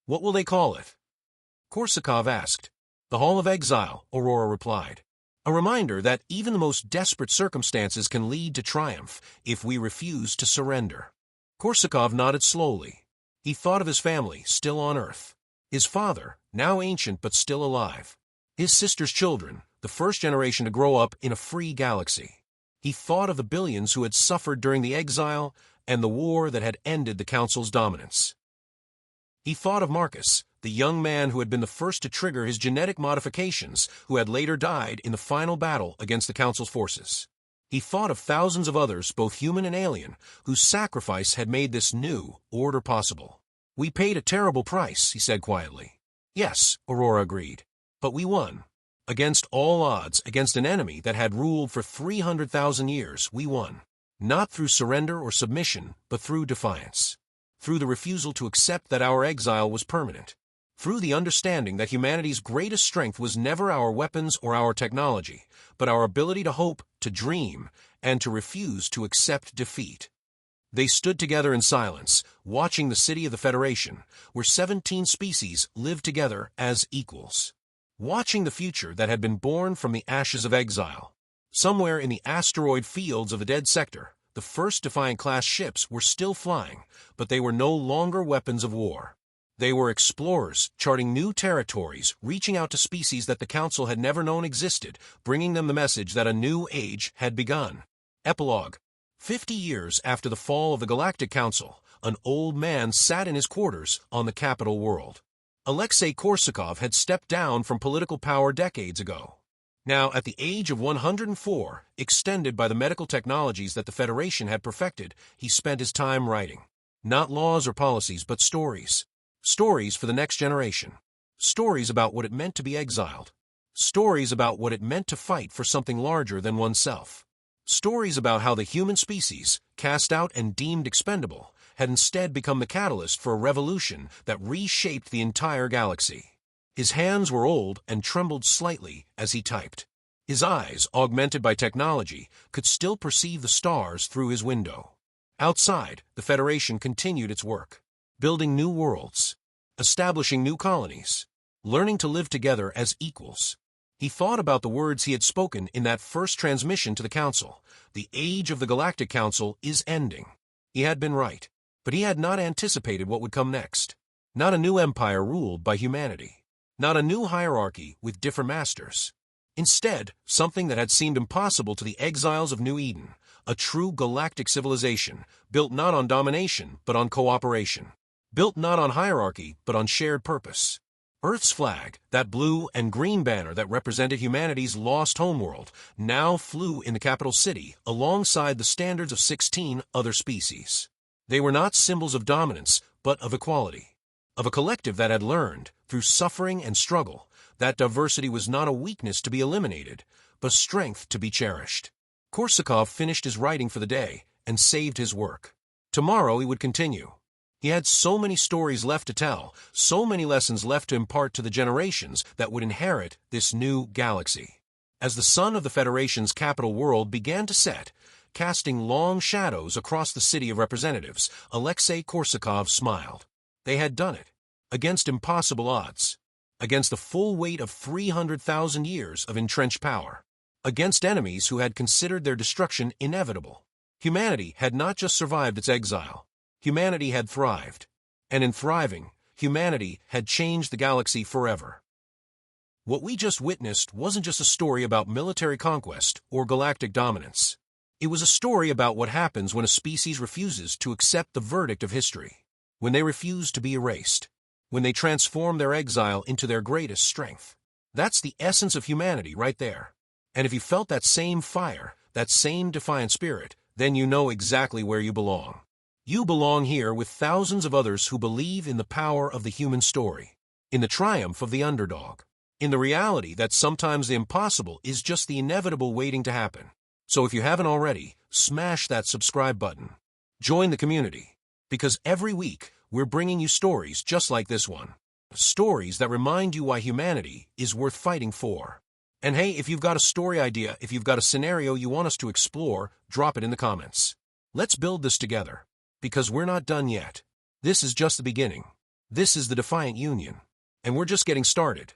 A: What will they call it? Korsakov asked. The Hall of Exile, Aurora replied. A reminder that even the most desperate circumstances can lead to triumph if we refuse to surrender. Korsakov nodded slowly. He thought of his family, still on Earth. His father, now ancient but still alive. His sister's children, the first generation to grow up in a free galaxy. He thought of the billions who had suffered during the exile and the war that had ended the Council's dominance. He thought of Marcus, the young man who had been the first to trigger his genetic modifications, who had later died in the final battle against the Council's forces. He thought of thousands of others, both human and alien, whose sacrifice had made this new order possible. "We paid a terrible price," he said quietly. "Yes," Aurora agreed. "But we won. Against all odds, against an enemy that had ruled for 300,000 years, we won. Not through surrender or submission, but through defiance. Through the refusal to accept that our exile was permanent. Through the understanding that humanity's greatest strength was never our weapons or our technology, but our ability to hope, to dream, and to refuse to accept defeat." They stood together in silence, watching the city of the Federation, where 17 species lived together as equals. Watching the future that had been born from the ashes of exile. Somewhere in the asteroid fields of the Dead Sector, the first Defiant-class ships were still flying, but they were no longer weapons of war. They were explorers, charting new territories, reaching out to species that the Council had never known existed, bringing them the message that a new age had begun. Epilogue. 50 years after the fall of the Galactic Council, an old man sat in his quarters on the capital world. Alexei Korsakov had stepped down from political power decades ago. Now, at the age of 104, extended by the medical technologies that the Federation had perfected, he spent his time writing. Not laws or policies, but stories. Stories for the next generation. Stories about what it meant to be exiled. Stories about what it meant to fight for something larger than oneself. Stories about how the human species, cast out and deemed expendable, had instead become the catalyst for a revolution that reshaped the entire galaxy. His hands were old and trembled slightly as he typed. His eyes, augmented by technology, could still perceive the stars through his window. Outside, the Federation continued its work, building new worlds, establishing new colonies, learning to live together as equals. He thought about the words he had spoken in that first transmission to the Council. The age of the Galactic Council is ending. He had been right, but he had not anticipated what would come next. Not a new empire ruled by humanity. Not a new hierarchy with different masters. Instead, something that had seemed impossible to the exiles of New Eden, a true galactic civilization, built not on domination, but on cooperation. Built not on hierarchy, but on shared purpose. Earth's flag, that blue and green banner that represented humanity's lost homeworld, now flew in the capital city alongside the standards of 16 other species. They were not symbols of dominance, but of equality. Of a collective that had learned, through suffering and struggle, that diversity was not a weakness to be eliminated, but strength to be cherished. Korsakov finished his writing for the day and saved his work. Tomorrow he would continue. He had so many stories left to tell, so many lessons left to impart to the generations that would inherit this new galaxy. As the sun of the Federation's capital world began to set, casting long shadows across the city of representatives, Alexei Korsakov smiled. They had done it, against impossible odds, against the full weight of 300,000 years of entrenched power, against enemies who had considered their destruction inevitable. Humanity had not just survived its exile. Humanity had thrived, and in thriving, humanity had changed the galaxy forever. What we just witnessed wasn't just a story about military conquest or galactic dominance. It was a story about what happens when a species refuses to accept the verdict of history, when they refuse to be erased, when they transform their exile into their greatest strength. That's the essence of humanity right there. And if you felt that same fire, that same defiant spirit, then you know exactly where you belong. You belong here with thousands of others who believe in the power of the human story, in the triumph of the underdog, in the reality that sometimes the impossible is just the inevitable waiting to happen. So if you haven't already, smash that subscribe button. Join the community, because every week we're bringing you stories just like this one. Stories that remind you why humanity is worth fighting for. And hey, if you've got a story idea, if you've got a scenario you want us to explore, drop it in the comments. Let's build this together. Because we're not done yet. This is just the beginning. This is the Defiant Union. And we're just getting started.